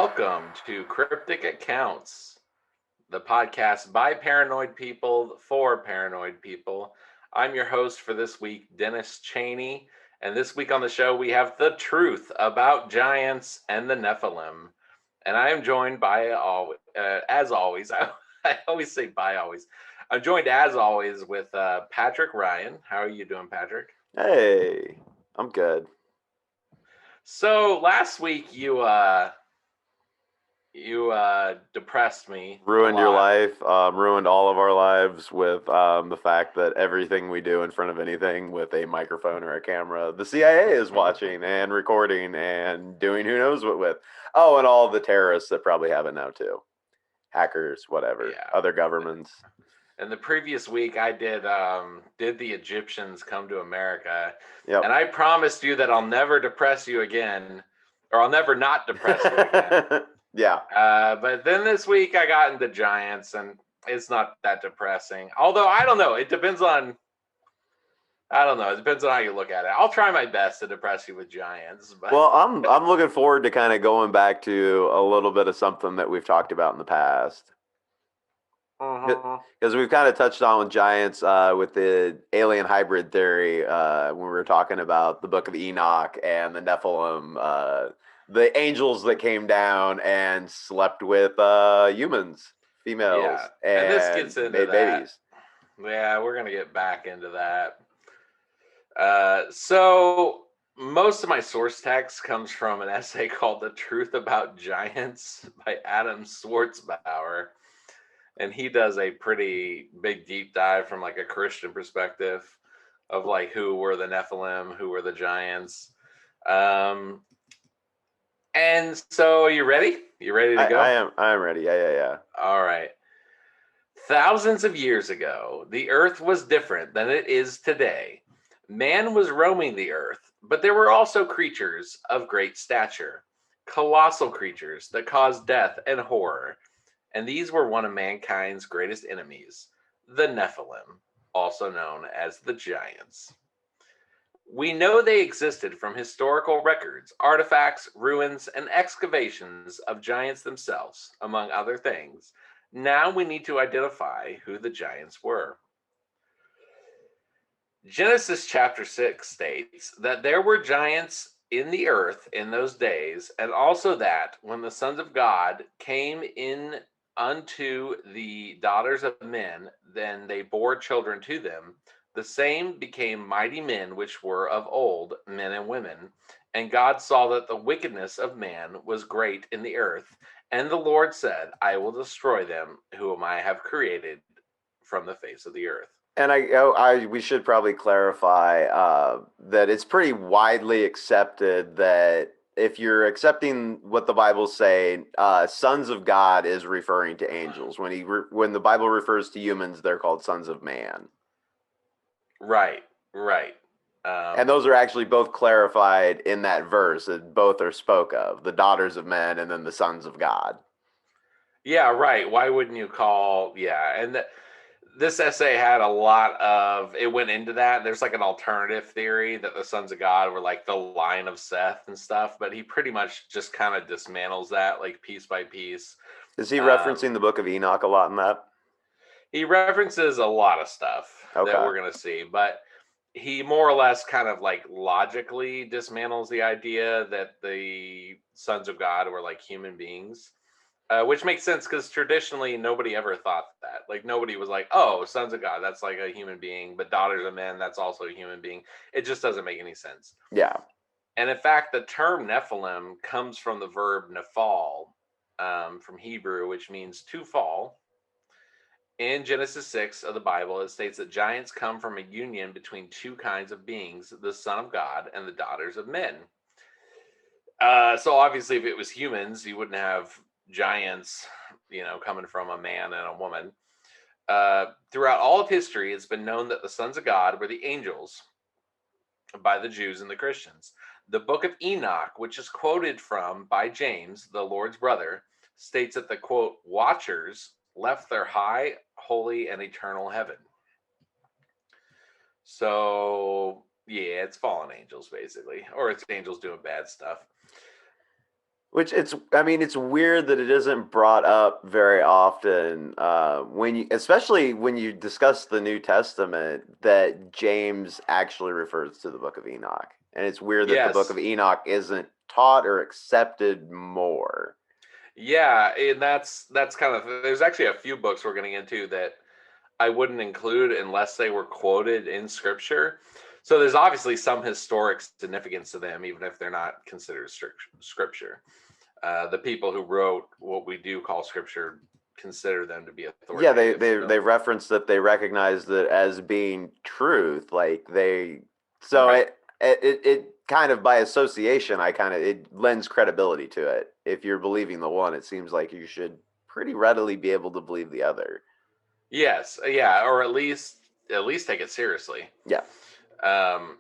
welcome to Cryptic Accounts, the podcast by paranoid people for paranoid people. I'm your host for this week, Dennis Cheney, and this week on the show we have the truth about giants and the Nephilim. And I am joined by, as always, I always say by always. I'm joined as always with Patrick Ryan. How are you doing, Patrick? Hey, I'm good. So last week you depressed me. Ruined your life, ruined all of our lives with the fact that everything we do in front of anything with a microphone or a camera, the CIA is watching and recording and doing who knows what with. Oh, and all the terrorists that probably have it now too. Hackers, whatever, other governments. And the previous week I did the Egyptians come to America? Yep. And I promised you that I'll never depress you again, or I'll never not depress you again. Yeah. But then this week I got into giants, and it's not that depressing. Although I don't know. It depends on how you look at it. I'll try my best to depress you with giants. But... Well, I'm looking forward to kind of going back to a little bit of something that we've talked about in the past. Because we've kind of touched on with giants with the alien hybrid theory when we were talking about the Book of Enoch and the Nephilim, the angels that came down and slept with humans, females, and this gets into made babies. Yeah, we're going to get back into that. So most of my source text comes from an essay called The Truth About Giants by Adam Schwartzbauer. And he does a pretty big deep dive from like a Christian perspective of like who were the Nephilim, who were the giants. And so you ready? You ready to go? I am ready. Yeah. All right. Thousands of years ago, the earth was different than it is today. Man was roaming the earth, but there were also creatures of great stature, colossal creatures that caused death and horror. And these were one of mankind's greatest enemies, the Nephilim, also known as the giants. We know they existed from historical records, artifacts, ruins, and excavations of giants themselves, among other things. Now we need to identify who the giants were. Genesis chapter 6 states that there were giants in the earth in those days, and also that when the sons of God came in unto the daughters of men, then they bore children to them. The same became mighty men which were of old, men and women. And God saw that the wickedness of man was great in the earth. And the Lord said, I will destroy them whom I have created from the face of the earth. And we should probably clarify that it's pretty widely accepted that if you're accepting what the Bible's saying, sons of God is referring to angels. When the Bible refers to humans, they're called sons of man. Right. And those are actually both clarified in that verse. That both are spoke of, the daughters of men and then the sons of God. Yeah, right. Why wouldn't you call... Yeah, and... This essay had a lot of, it went into that. There's like an alternative theory that the sons of God were like the line of Seth and stuff, but he pretty much just kind of dismantles that like piece by piece. Is he referencing the Book of Enoch a lot in that? He references a lot of stuff that we're going to see, but he more or less kind of like logically dismantles the idea that the sons of God were like human beings. Which makes sense because traditionally nobody ever thought that. Like nobody was like, oh, sons of God, that's like a human being, but daughters of men, that's also a human being. It just doesn't make any sense. Yeah. And in fact, the term Nephilim comes from the verb nephal from Hebrew, which means to fall. In Genesis 6 of the Bible, it states that giants come from a union between two kinds of beings, the son of God and the daughters of men. So obviously if it was humans, you wouldn't have giants, coming from a man and a woman. Throughout all of history, it's been known that the sons of God were the angels by the Jews and the Christians. The Book of Enoch, which is quoted from by James, the Lord's brother, states that the, quote, watchers left their high, holy, and eternal heaven. So, yeah, it's fallen angels, basically. Or it's angels doing bad stuff. Which I mean, it's weird that it isn't brought up very often especially when you discuss the New Testament, that James actually refers to the Book of Enoch. And it's weird that the Book Yes. of Enoch isn't taught or accepted more. Yeah, and that's kind of, there's actually a few books we're getting into that I wouldn't include unless they were quoted in scripture. So there's obviously some historic significance to them, even if they're not considered scripture. The people who wrote what we do call scripture consider them to be Yeah, authoritative. they So, reference that they recognize that as being truth. Like they, so right. it kind of by association, it lends credibility to it. If you're believing the one, it seems like you should pretty readily be able to believe the other. Yes, yeah, or at least take it seriously. Yeah. Um,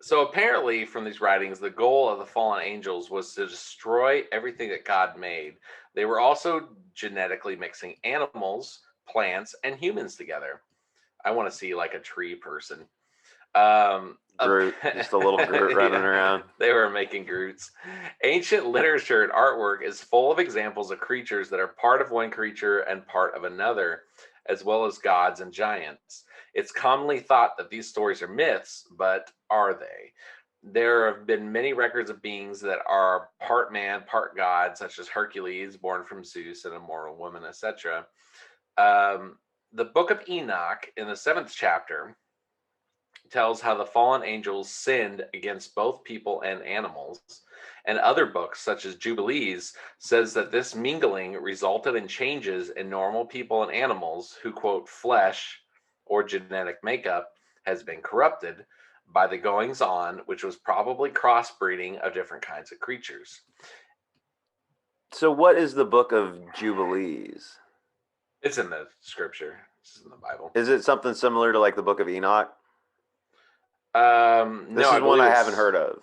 so apparently, from these writings, the goal of the fallen angels was to destroy everything that God made. They were also genetically mixing animals, plants, and humans together. I want to see like a tree person. Um, Groot, just a little Groot running yeah, around. they were making Groots. Ancient literature and artwork is full of examples of creatures that are part of one creature and part of another, as well as gods and giants. It's commonly thought that these stories are myths, but are they? There have been many records of beings that are part man, part god, such as Hercules, born from Zeus, an immortal woman, etc. Um, the book of Enoch, in the 7th chapter, tells how the fallen angels sinned against both people and animals. And other books, such as Jubilees, says that this mingling resulted in changes in normal people and animals who, quote, flesh or genetic makeup has been corrupted by the goings on, which was probably crossbreeding of different kinds of creatures. So, what is the Book of Jubilees? It's in the scripture, it's in the Bible. Is it something similar to like the Book of Enoch? No, This is I one believe I haven't it's, heard of.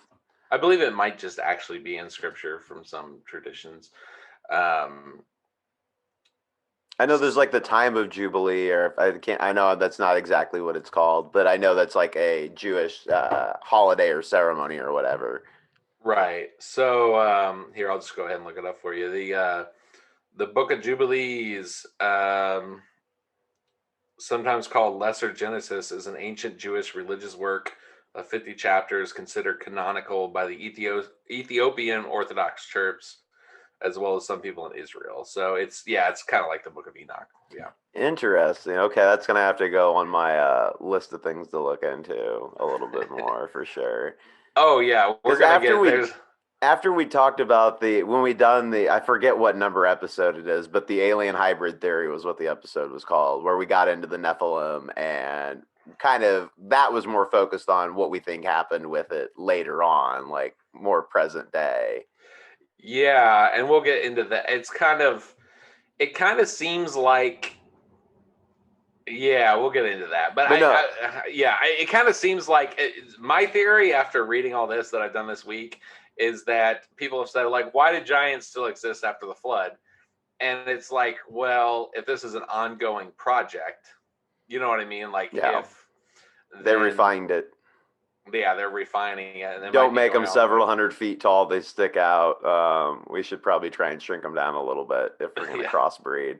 I believe it might just actually be in scripture from some traditions. Um, I know there's like the time of Jubilee, or I can't. I know that's not exactly what it's called, but I know that's like a Jewish holiday or ceremony or whatever. Right. So here, I'll just go ahead and look it up for you. The Book of Jubilees, sometimes called Lesser Genesis, is an ancient Jewish religious work of 50 chapters, considered canonical by the Ethiopian Orthodox Church, as well as some people in Israel. So it's kind of like the Book of Enoch. Yeah. Interesting. Okay, that's gonna have to go on my list of things to look into a little bit more for sure. Oh yeah, we're Because gonna get there's after we talked about the when we done the I forget what number episode it is, but the alien hybrid theory was what the episode was called, where we got into the Nephilim and kind of that was more focused on what we think happened with it later on, like more present day. yeah, and we'll get into that. It kind of seems like, yeah, we'll get into that. But But no, it kind of seems like my theory after reading all this that I've done this week is that people have said, like, why do giants still exist after the flood? And it's like, well, if this is an ongoing project, you know what I mean? Like, yeah, if they then, refined it. yeah, they're refining it and it might Don't be make them going on several like, hundred feet tall. They stick out. We should probably try and shrink them down a little bit if we're going to yeah. crossbreed.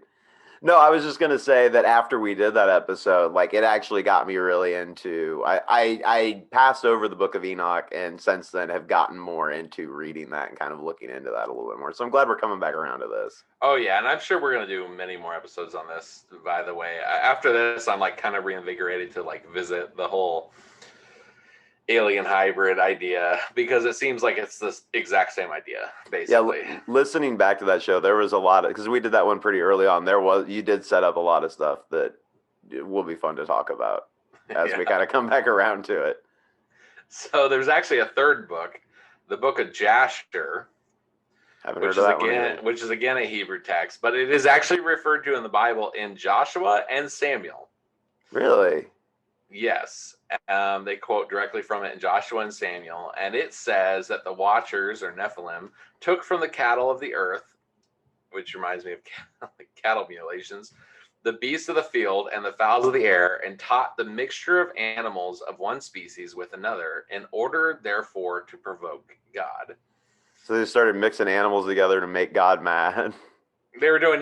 No, I was just gonna say that after we did that episode, like it actually got me really into. I passed over the Book of Enoch, and since then have gotten more into reading that and kind of looking into that a little bit more. So I'm glad we're coming back around to this. Oh yeah, and I'm sure we're gonna do many more episodes on this. By the way, after this, I'm like kind of reinvigorated to like visit the whole alien hybrid idea because it seems like it's the exact same idea, Yeah, basically. listening back to that show, there was a lot of because we did that one pretty early on. You did set up a lot of stuff that will be fun to talk about as we Yeah. kind of come back around to it. So there's actually a third book, the Book of Jasher, Haven't heard which of is that one again either. which is again a Hebrew text, but it is actually referred to in the Bible in Joshua and Samuel. Really? Yes, they quote directly from it in Joshua and Samuel, and it says that the Watchers or Nephilim took from the cattle of the earth, which reminds me of cattle mutilations, the beasts of the field and the fowls of the air, and taught the mixture of animals of one species with another, in order, therefore, to provoke God. So they started mixing animals together to make God mad. They were doing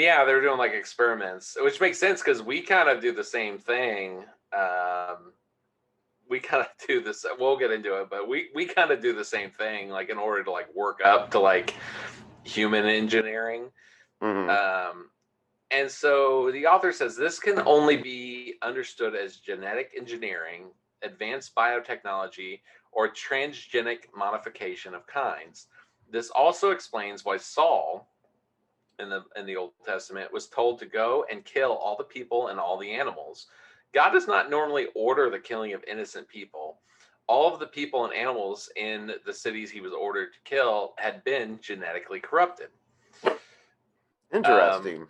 like experiments, which makes sense because we kind of do the same thing. We kind of do this. We'll get into it, but we kind of do the same thing, like in order to like work up to like human engineering. Mm-hmm. And so the author says this can only be understood as genetic engineering, advanced biotechnology, or transgenic modification of kinds. This also explains why Saul in the Old Testament was told to go and kill all the people and all the animals. God does not normally order the killing of innocent people. All of the people and animals in the cities he was ordered to kill had been genetically corrupted. Interesting.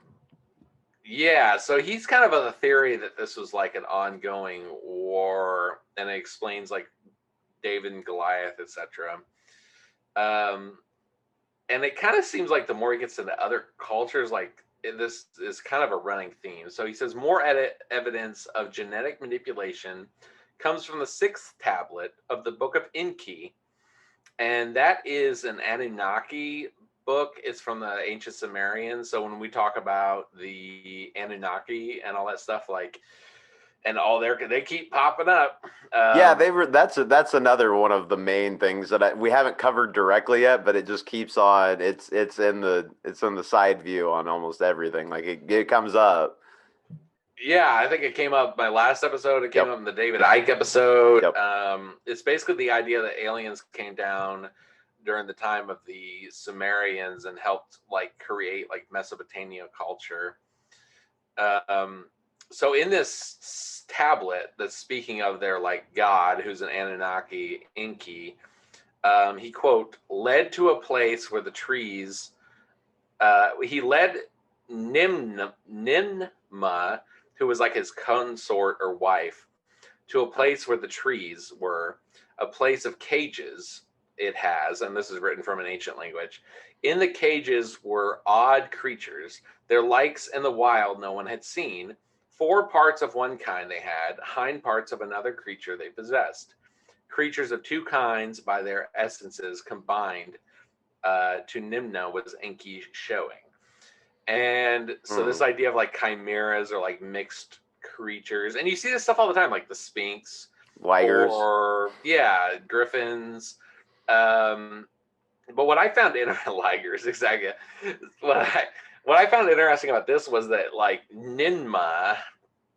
Yeah, so he's kind of a theory that this was like an ongoing war, and it explains like David and Goliath, etc. And it kind of seems like the more he gets into other cultures, like this is kind of a running theme. So he says more evidence of genetic manipulation comes from the sixth tablet of the Book of Enki, and that is an Anunnaki book. It's from the ancient Sumerians. So when we talk about the Anunnaki and all that stuff, like, and all they keep popping up. Yeah, they were. That's another one of the main things that we haven't covered directly yet, but it just keeps on. It's in the side view on almost everything. Like it comes up. Yeah, I think it came up my last episode. It came Yep. up in the David Icke episode. Yep. It's basically the idea that aliens came down during the time of the Sumerians and helped like create like Mesopotamia culture. So in this tablet that's speaking of their like god, who's an Anunnaki, Enki, he quote led to a place where the trees. He led Nimna, who was like his consort or wife, to a place where the trees were, a place of cages. It has, and this is written from an ancient language. In the cages were odd creatures, their likes in the wild no one had seen. 4 parts of one kind they had, hind parts of another creature they possessed. Creatures of 2 kinds by their essences combined to Nimna was Enki showing. And so this idea of like chimeras or like mixed creatures, and you see this stuff all the time, like the Sphinx, Ligers. or griffins. But what I found ligers, exactly. What I found interesting about this was that like Ninma,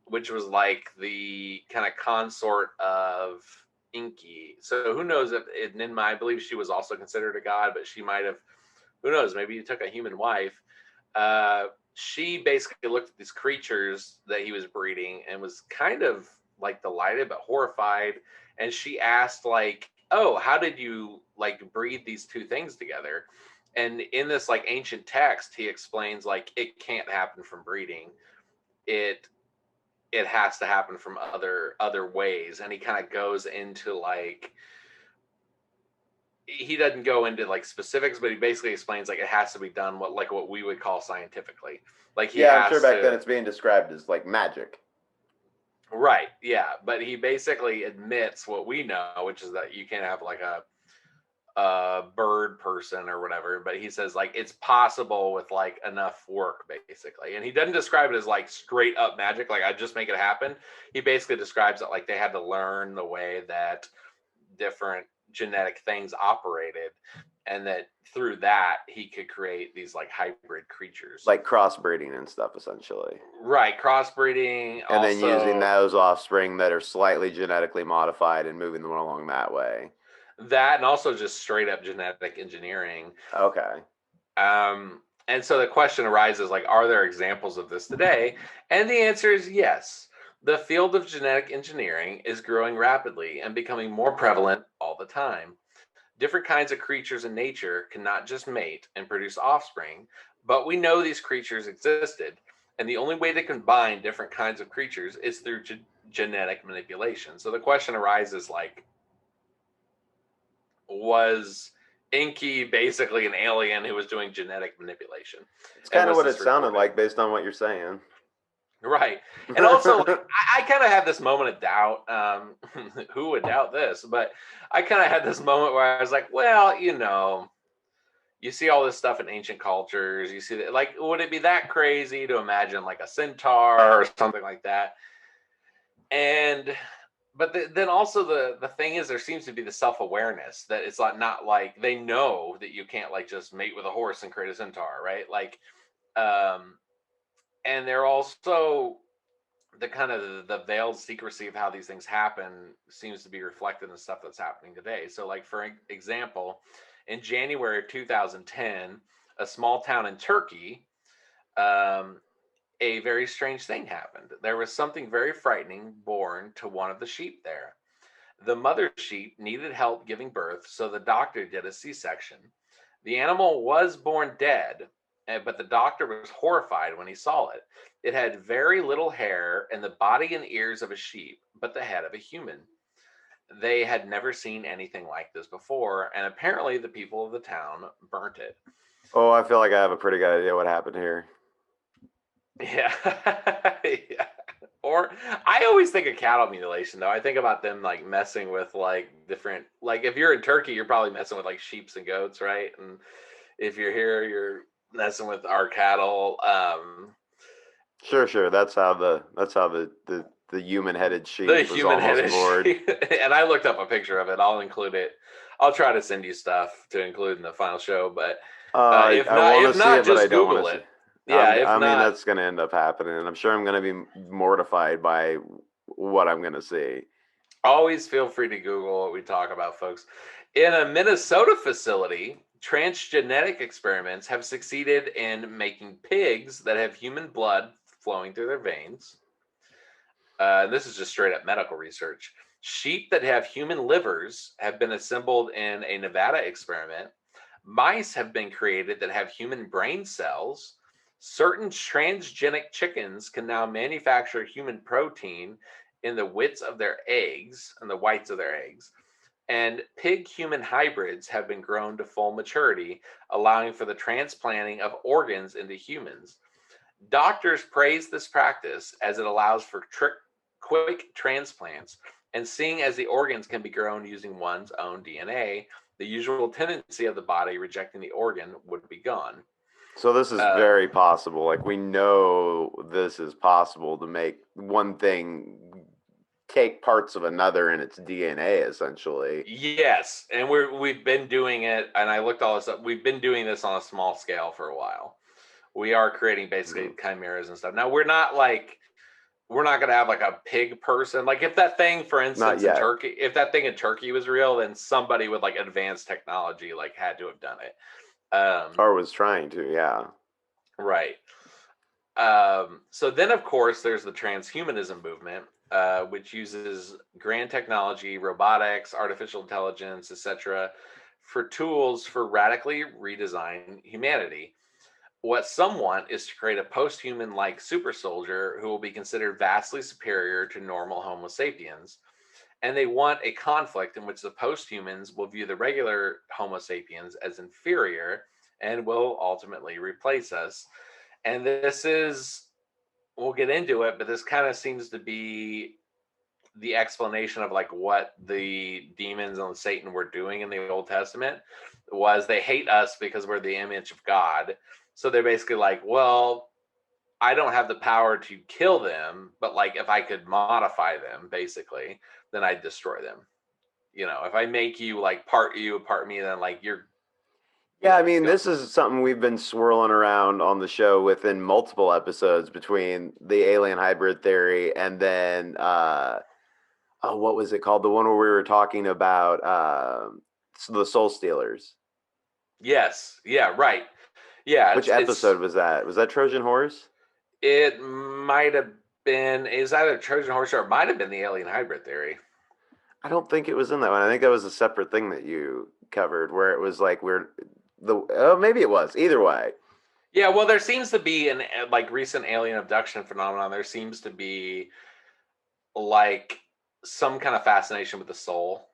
which was like the kind of consort of Enki. So who knows if Ninma, I believe she was also considered a god, but she might have, who knows, maybe he took a human wife. She basically looked at these creatures that he was breeding and was kind of like delighted but horrified. And she asked like, oh, how did you like breed these 2 things together? And in this like ancient text, he explains like it can't happen from breeding. It has to happen from other ways. And he kind of goes into like, he doesn't go into like specifics, but he basically explains like it has to be done what we would call scientifically. Like I'm sure back then it's being described as like magic. Right. Yeah, but he basically admits what we know, which is that you can't have like a bird person or whatever. But he says like it's possible with like enough work, basically. And he doesn't describe it as like straight up magic, like I just make it happen. He basically describes it like they had to learn the way that different genetic things operated, and that through that he could create these like hybrid creatures, like crossbreeding and stuff, essentially. Right, crossbreeding, and also, then using those offspring that are slightly genetically modified and moving them along that way. That, and also just straight up genetic engineering. Okay. And so the question arises, like, are there examples of this today? And the answer is yes. The field of genetic engineering is growing rapidly and becoming more prevalent all the time. Different kinds of creatures in nature cannot just mate and produce offspring, but we know these creatures existed, and the only way to combine different kinds of creatures is through genetic manipulation. So the question arises, like, was Enki basically an alien who was doing genetic manipulation? It's kind of what it sounded like based on what you're saying. Right. And also, like, I kind of had this moment of doubt. Who would doubt this? But I kind of had this moment where I was like, well, you know, you see all this stuff in ancient cultures. You see that, like, would it be that crazy to imagine like a centaur or something like that? And but then also the thing is, there seems to be the self-awareness that it's not like they know that you can't like just mate with a horse and create a centaur, right? Like, um, and they're also the kind of the veiled secrecy of how these things happen seems to be reflected in the stuff that's happening today. So, like for example, in January of 2010, a small town in Turkey, um, a very strange thing happened. There was something very frightening born to one of the sheep there. The mother sheep needed help giving birth, so the doctor did a C-section. The animal was born dead, but the doctor was horrified when he saw it. It had very little hair and the body and ears of a sheep, but the head of a human. They had never seen anything like this before, and apparently the people of the town burnt it. Oh, I feel like I have a pretty good idea what happened here. Yeah. Yeah. Or I always think of cattle mutilation though. I think about them like messing with like different, like if you're in Turkey, you're probably messing with like sheeps and goats, right? And if you're here, you're messing with our cattle. Sure. That's how the human-headed The sheep was human almost headed bored. sheep. And I looked up a picture of it. I'll include it. I'll try to send you stuff to include in the final show, but I want to if see not, it, but I just don't want Google to see. it. Yeah, if I mean, not, that's going to end up happening, and I'm sure I'm going to be mortified by what I'm going to see. always feel free to Google what we talk about, folks. In a Minnesota facility, transgenetic experiments have succeeded in making pigs that have human blood flowing through their veins. This is just straight up medical research. Sheep that have human livers have been assembled in a Nevada experiment. Mice have been created that have human brain cells. Certain transgenic chickens can now manufacture human protein in the whites of their eggs, and pig human hybrids have been grown to full maturity, allowing for the transplanting of organs into humans. Doctors praise this practice as it allows for quick transplants, and seeing as the organs can be grown using one's own DNA, the usual tendency of the body rejecting the organ would be gone. So this is Uh, very possible. Like we know this is possible to make one thing take parts of another in its DNA, essentially. yes, and we've been doing it, and I looked all this up. We've been doing this on a small scale for a while. We are creating basically Mhm. chimeras and stuff. Now we're not gonna have like a pig person. Like if that thing, for Not instance, in yet. Turkey, if that thing in Turkey was real, then somebody with like advanced technology like had to have done it. Or was trying to, yeah. Right. So then, of course, there's the transhumanism movement, which uses grand technology, robotics, artificial intelligence, etc., for tools for radically redesign humanity. What some want is to create a post-human like super soldier who will be considered vastly superior to normal Homo sapiens. And they want a conflict in which the post-humans will view the regular Homo sapiens as inferior and will ultimately replace us. And this is, we'll get into it, but this kind of seems to be the explanation of like what the demons and Satan were doing in the Old Testament. Was they hate us because we're the image of God. So they're basically like, well, I don't have the power to kill them, but like if I could modify them, basically, then I'd destroy them. You know, if I make you like part you, part me, then like you're, Yeah, I mean, go. this is something we've been swirling around on the show within multiple episodes between the alien hybrid theory and then oh, what was it called? The one where we were talking about the Soul Stealers. Yes, yeah, right, yeah. Which It's episode was that? Was that Trojan Horse? it might have been, is either Trojan horse or it might have been the alien hybrid theory. I don't think it was in that one. I think that was a separate thing that you covered where it was like we're the oh maybe it was. Either way. Yeah, well, there seems to be an like recent alien abduction phenomenon. There seems to be like some kind of fascination with the soul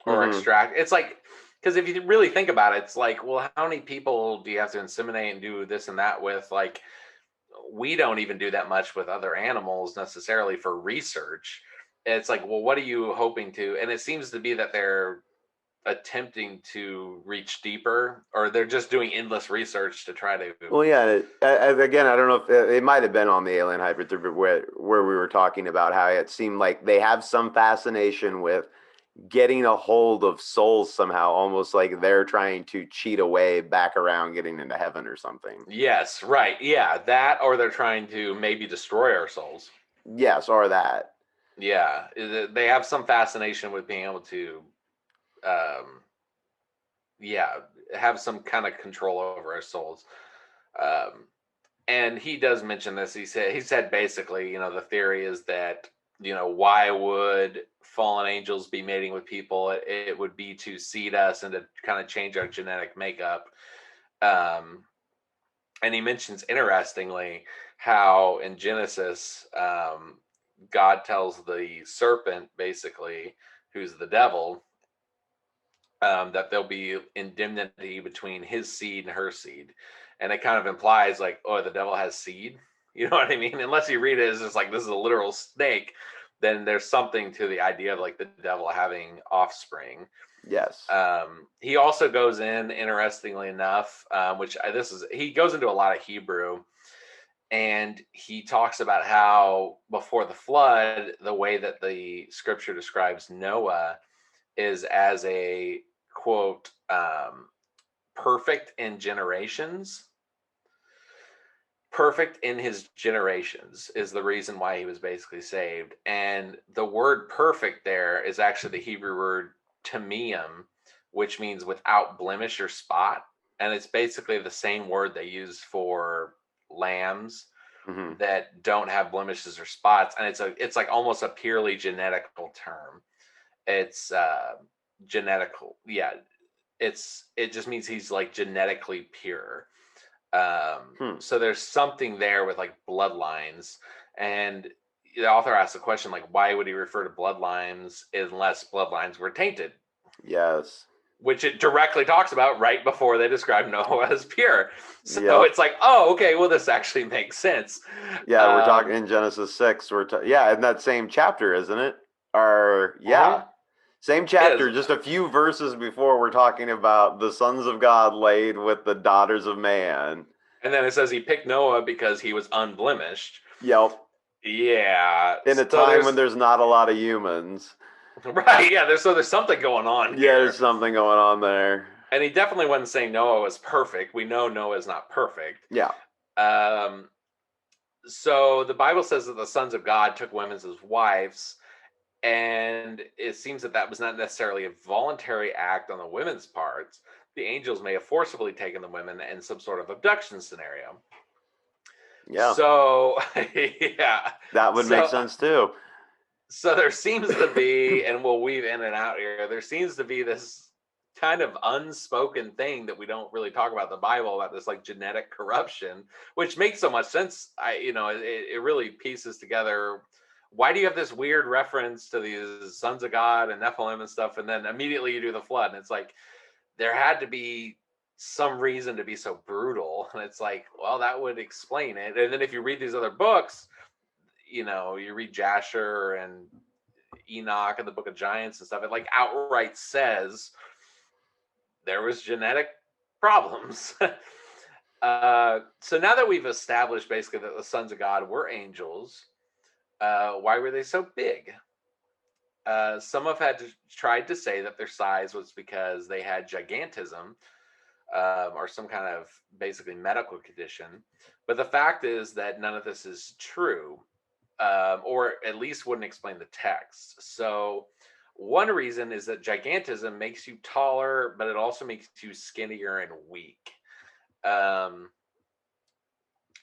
or Mm-hmm. extract. It's like, because if you really think about it, it's like, well, how many people do you have to inseminate and do this and that with? Like, we don't even do that much with other animals necessarily for research. It's like, well, what are you hoping to? And it seems to be that they're attempting to reach deeper, or they're just doing endless research to try to. Well, yeah. Again, I don't know if it might have been on the alien hypertherapy where we were talking about how it seemed like they have some fascination with getting a hold of souls somehow, almost like they're trying to cheat a way back around getting into heaven or something. Yes, right. Yeah, that, or they're trying to maybe destroy our souls. Yes, or that. Yeah, they have some fascination with being able to, um, yeah, have some kind of control over our souls. Um, and he does mention this. He said basically, the theory is that, why would fallen angels be mating with people? It would be to seed us and to kind of change our genetic makeup. Um, and he mentions interestingly how in Genesis, God tells the serpent, basically, who's the devil, that there'll be indemnity between his seed and her seed. And it kind of implies like, oh, the devil has seed. You know what I mean? Unless you read it as just like this is a literal snake, then there's something to the idea of like the devil having offspring. Yes. He also goes in, interestingly enough, he goes into a lot of Hebrew, and he talks about how before the flood, the way that the scripture describes Noah is as a quote, perfect in generations. Perfect in his generations is the reason why he was basically saved. And the word perfect there is actually the Hebrew word tamim, which means without blemish or spot. And it's basically the same word they use for lambs that don't have blemishes or spots. And it's like almost a purely genetical term. It's genetical. Yeah. It just means he's like genetically pure. So there's something there with like bloodlines, and the author asks the question like, why would he refer to bloodlines unless bloodlines were tainted? Yes. Which it directly talks about right before they describe Noah as pure. So Yep. it's like, oh, okay, well, this actually makes sense. Yeah, we're talking in Genesis 6. Yeah, in that same chapter, isn't it? Or yeah, same chapter, just a few verses before we're talking about the sons of God laid with the daughters of man. And then it says he picked Noah because he was unblemished. Yep. Yeah. In a time when there's not a lot of humans. Right, yeah, there's something going on here. Yeah, there's something going on there. And he definitely wasn't saying Noah was perfect. We know Noah is not perfect. Yeah. So the Bible says that the sons of God took women as wives, and it seems that that was not necessarily a voluntary act on the women's parts. The angels may have forcibly taken the women in some sort of abduction scenario. Yeah. So, yeah. That would make sense too. So there seems to be, and we'll weave in and out here, there seems to be this kind of unspoken thing that we don't really talk about in the Bible, about this like genetic corruption, which makes so much sense. It really pieces together. Why do you have this weird reference to these sons of God and Nephilim and stuff, and then immediately you do the flood? And it's like, there had to be some reason to be so brutal. And it's like, well, that would explain it. And then if you read these other books, you read Jasher and Enoch and the Book of Giants and stuff, it like outright says there was genetic problems. So now that we've established basically that the sons of God were angels, why were they so big? Some have tried to say that their size was because they had gigantism, or some kind of basically medical condition. But the fact is that none of this is true. Or at least wouldn't explain the text. So one reason is that gigantism makes you taller, but it also makes you skinnier and weak. And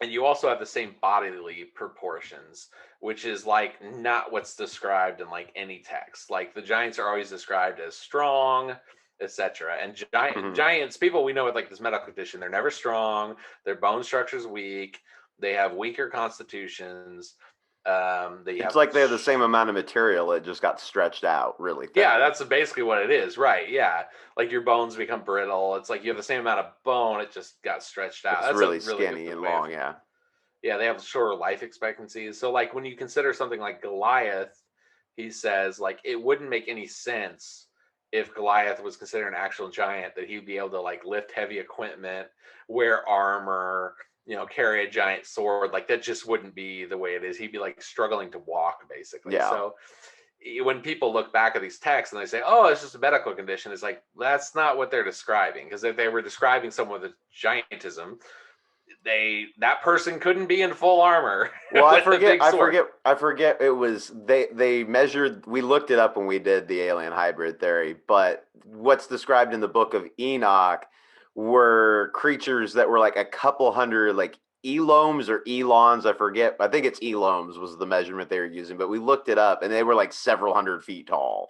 you also have the same bodily proportions, which is like not what's described in like any text. Like the giants are always described as strong, etc. And giants, people we know with like this medical condition, they're never strong. Their bone structure is weak. They have weaker constitutions. It's like they have the same amount of material, it just got stretched out really thin. Yeah, that's basically what it is, right? Yeah, like your bones become brittle. It's like you have the same amount of bone, it just got stretched out. It's really skinny and long. Yeah, they have shorter life expectancies. So like when you consider something like Goliath, he says like it wouldn't make any sense if Goliath was considered an actual giant, that he'd be able to like lift heavy equipment, wear armor, carry a giant sword. Like that just wouldn't be the way it is. He'd be like struggling to walk, basically. Yeah. So when people look back at these texts and they say, "Oh, it's just a medical condition," it's like that's not what they're describing. Because if they were describing someone with giantism, that person couldn't be in full armor. Well, I with a big sword. I forget. It was they measured. We looked it up when we did the alien hybrid theory. But what's described in the book of Enoch were creatures that were like a couple hundred, like elomes or elons. I forget. I think it's elomes was the measurement they were using. But we looked it up, and they were like several hundred feet tall.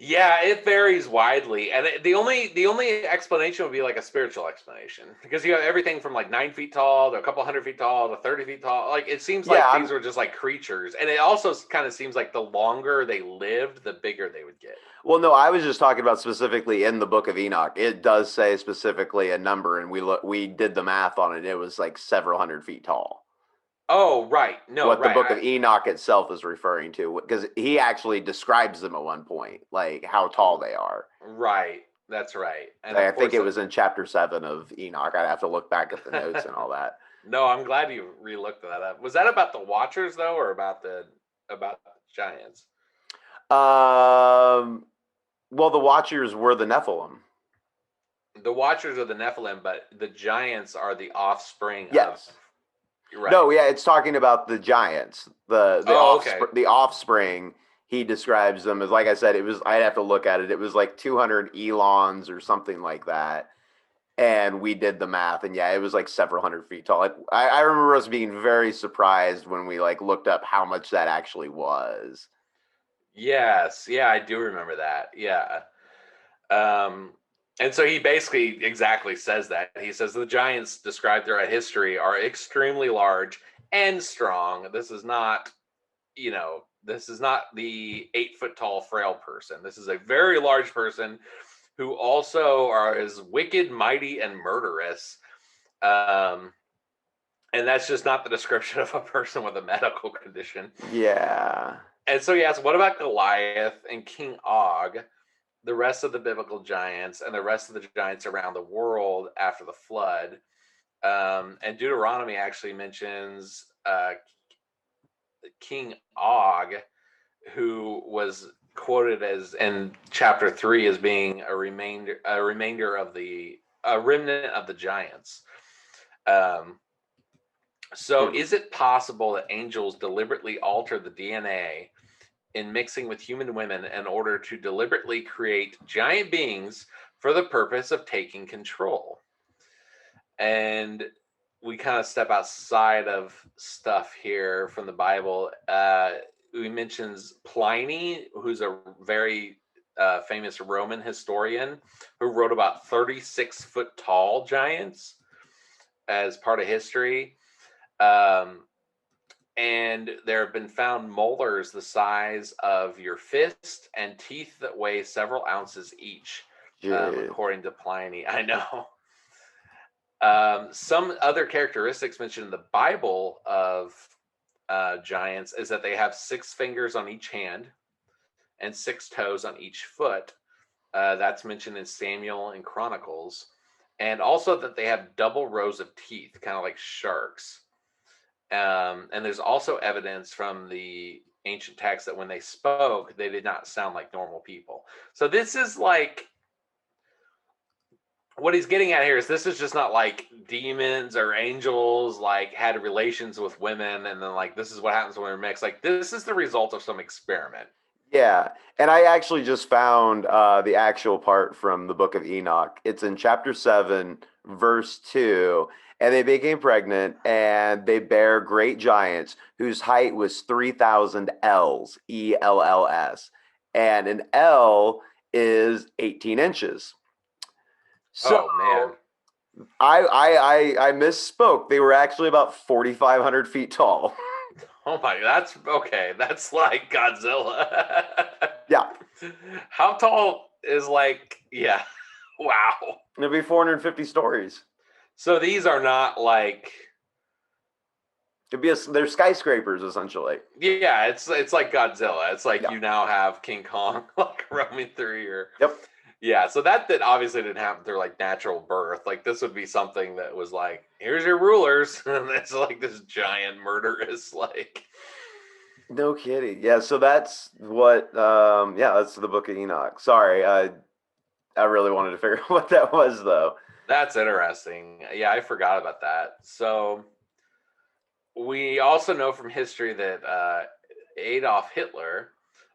Yeah, it varies widely, and the only explanation would be like a spiritual explanation, because you have everything from like 9 feet tall to a couple hundred feet tall to 30 feet tall. Like it seems like Yeah, these were just like creatures, and it also kind of seems like the longer they lived, the bigger they would get. well, no, I was just talking about specifically in the book of Enoch. It does say specifically a number, and we did the math on it. It was like several hundred feet tall. Oh, right. No, What the right. book of Enoch itself is referring to, because he actually describes them at one point, like how tall they are. Right. That's right. And I of think course, it was in chapter 7 of Enoch. I'd have to look back at the notes and all that. No, I'm glad you re-looked that up. Was that about the Watchers though, or about the giants? Well, the Watchers were the Nephilim. The Watchers are the Nephilim, but the giants are the offspring Yes. of. Right. No, yeah, it's talking about the giants. Okay. The offspring. He describes them as, like I said, it was. I'd have to look at it. It was like 200 elons or something like that. And we did the math, and yeah, it was like several hundred feet tall. Like I remember us being very surprised when we like looked up how much that actually was. Yes, yeah, I do remember that. Yeah. And so he basically exactly says that. He says the giants described throughout history are extremely large and strong. This is not the 8 foot tall frail person. This is a very large person who also is wicked, mighty, and murderous. And that's just not the description of a person with a medical condition. Yeah. And so he asks, what about Goliath and King Og, the rest of the biblical giants, and the rest of the giants around the world after the flood? And Deuteronomy actually mentions King Og, who was quoted as in chapter 3 as being a remainder of a remnant of the giants. So is it possible that angels deliberately alter the DNA in mixing with human women in order to deliberately create giant beings for the purpose of taking control? And we kind of step outside of stuff here from the Bible. We mentions Pliny, who's a very famous Roman historian who wrote about 36-foot tall giants as part of history. And there have been found molars the size of your fist and teeth that weigh several ounces each, according to Pliny. I know. Some other characteristics mentioned in the Bible of giants is that they have 6 fingers on each hand and 6 toes on each foot. That's mentioned in Samuel and Chronicles. And also that they have double rows of teeth, kind of like sharks. And there's also evidence from the ancient texts that when they spoke, they did not sound like normal people. So this is like, what he's getting at here is this is just not like demons or angels like had relations with women and then like this is what happens when they're mixed. Like this is the result of some experiment. Yeah, and I actually just found the actual part from the book of Enoch. It's in chapter 7, verse 2. And they became pregnant, and they bare great giants whose height was 3,000 ells, ELLS. And an L is 18 inches. So, Oh man. I misspoke. They were actually about 4,500 feet tall. Oh my, that's okay. That's like Godzilla. Yeah. How tall is yeah. Wow. It'll be 450 stories. So these are not like They're skyscrapers essentially. Yeah, it's like Godzilla. It's like Yeah. you now have King Kong like roaming through your. Yep. Yeah, so that obviously didn't happen through like natural birth. Like this would be something that was like, here's your rulers, and it's like this giant murderous like. No kidding. Yeah, so that's what yeah, that's the Book of Enoch. Sorry, I really wanted to figure out what that was though. That's interesting. Yeah, I forgot about that. So we also know from history that Adolf Hitler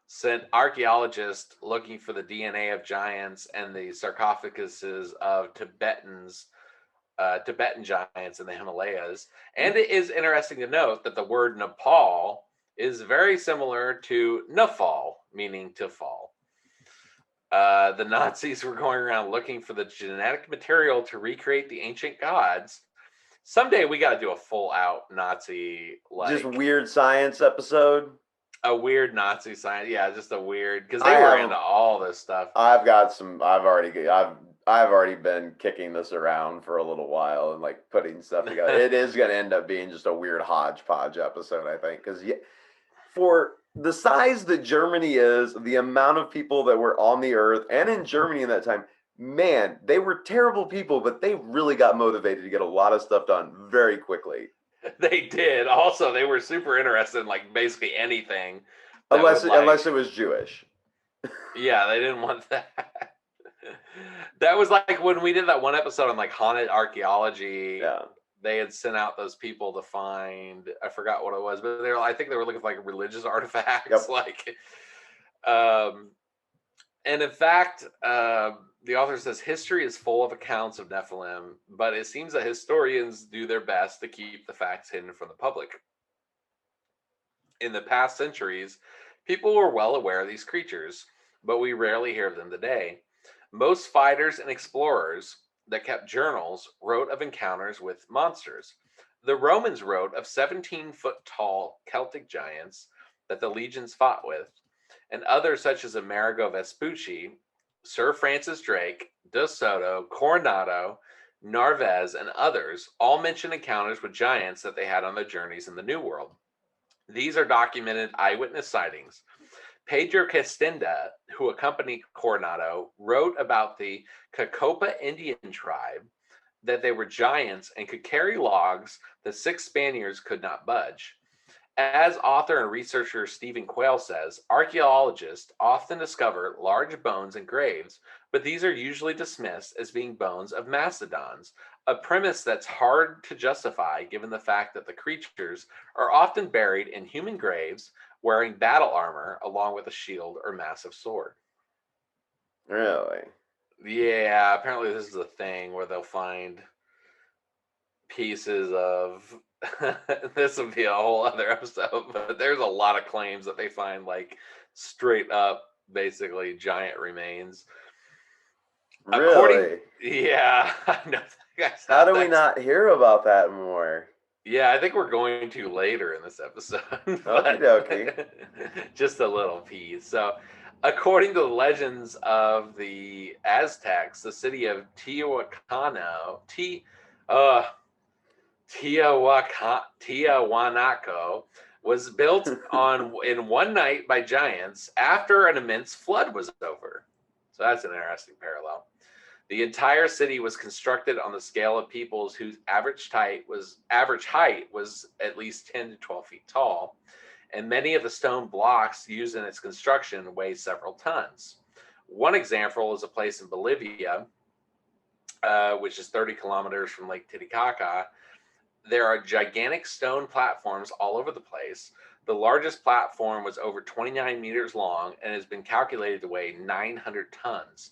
sent archaeologists looking for the DNA of giants and the sarcophaguses of Tibetan giants in the Himalayas. And it is interesting to note that the word Nepal is very similar to Nafal, meaning to fall. The Nazis were going around looking for the genetic material to recreate the ancient gods. Someday we got to do a full out Nazi, Just like weird science episode. a weird Nazi science. Yeah, just a weird, because I they were have into all this stuff. I've got some. I've already been kicking this around for a little while and like putting stuff together. It is going to end up being just a weird hodgepodge episode, I think, because for the size that Germany is, the amount of people that were on the earth and in Germany in that time, man, they were terrible people, but they really got motivated to get a lot of stuff done very quickly. They did. Also, they were super interested in like basically anything. Unless it was Jewish. Yeah, they didn't want that. That was like when we did that one episode on like haunted archaeology. Yeah. They had sent out those people to find, I forgot what it was, but I think they were looking for like religious artifacts. Yep. Like and in fact, the author says history is full of accounts of Nephilim, but it seems that historians do their best to keep the facts hidden from the public. In the past centuries, people were well aware of these creatures, but we rarely hear of them today. Most fighters and explorers that kept journals wrote of encounters with monsters. The Romans wrote of 17-foot tall Celtic giants that the legions fought with, and others such as Amerigo Vespucci, Sir Francis Drake, De Soto, Coronado, Narvaez, and others all mention encounters with giants that they had on their journeys in the New World. These are documented eyewitness sightings. Pedro Castenda, who accompanied Coronado, wrote about the Cacopa Indian tribe that they were giants and could carry logs that 6 Spaniards could not budge. As author and researcher Stephen Quayle says, archaeologists often discover large bones in graves, but these are usually dismissed as being bones of mastodons, a premise that's hard to justify given the fact that the creatures are often buried in human graves wearing battle armor along with a shield or massive sword. Really? Yeah, apparently this is a thing where they'll find pieces of this would be a whole other episode, but there's a lot of claims that they find like straight up basically giant remains. Really? Yeah, I know. How do we not hear about that more? Yeah, I think we're going to later in this episode. Okie dokie. Just a little piece. So, according to the legends of the Aztecs, the city of Tiahuanaco was built in one night by giants after an immense flood was over. So that's an interesting parallel. The entire city was constructed on the scale of peoples whose average height was at least 10 to 12 feet tall, and many of the stone blocks used in its construction weigh several tons. One example is a place in Bolivia, which is 30 kilometers from Lake Titicaca. There are gigantic stone platforms all over the place. The largest platform was over 29 meters long and has been calculated to weigh 900 tons.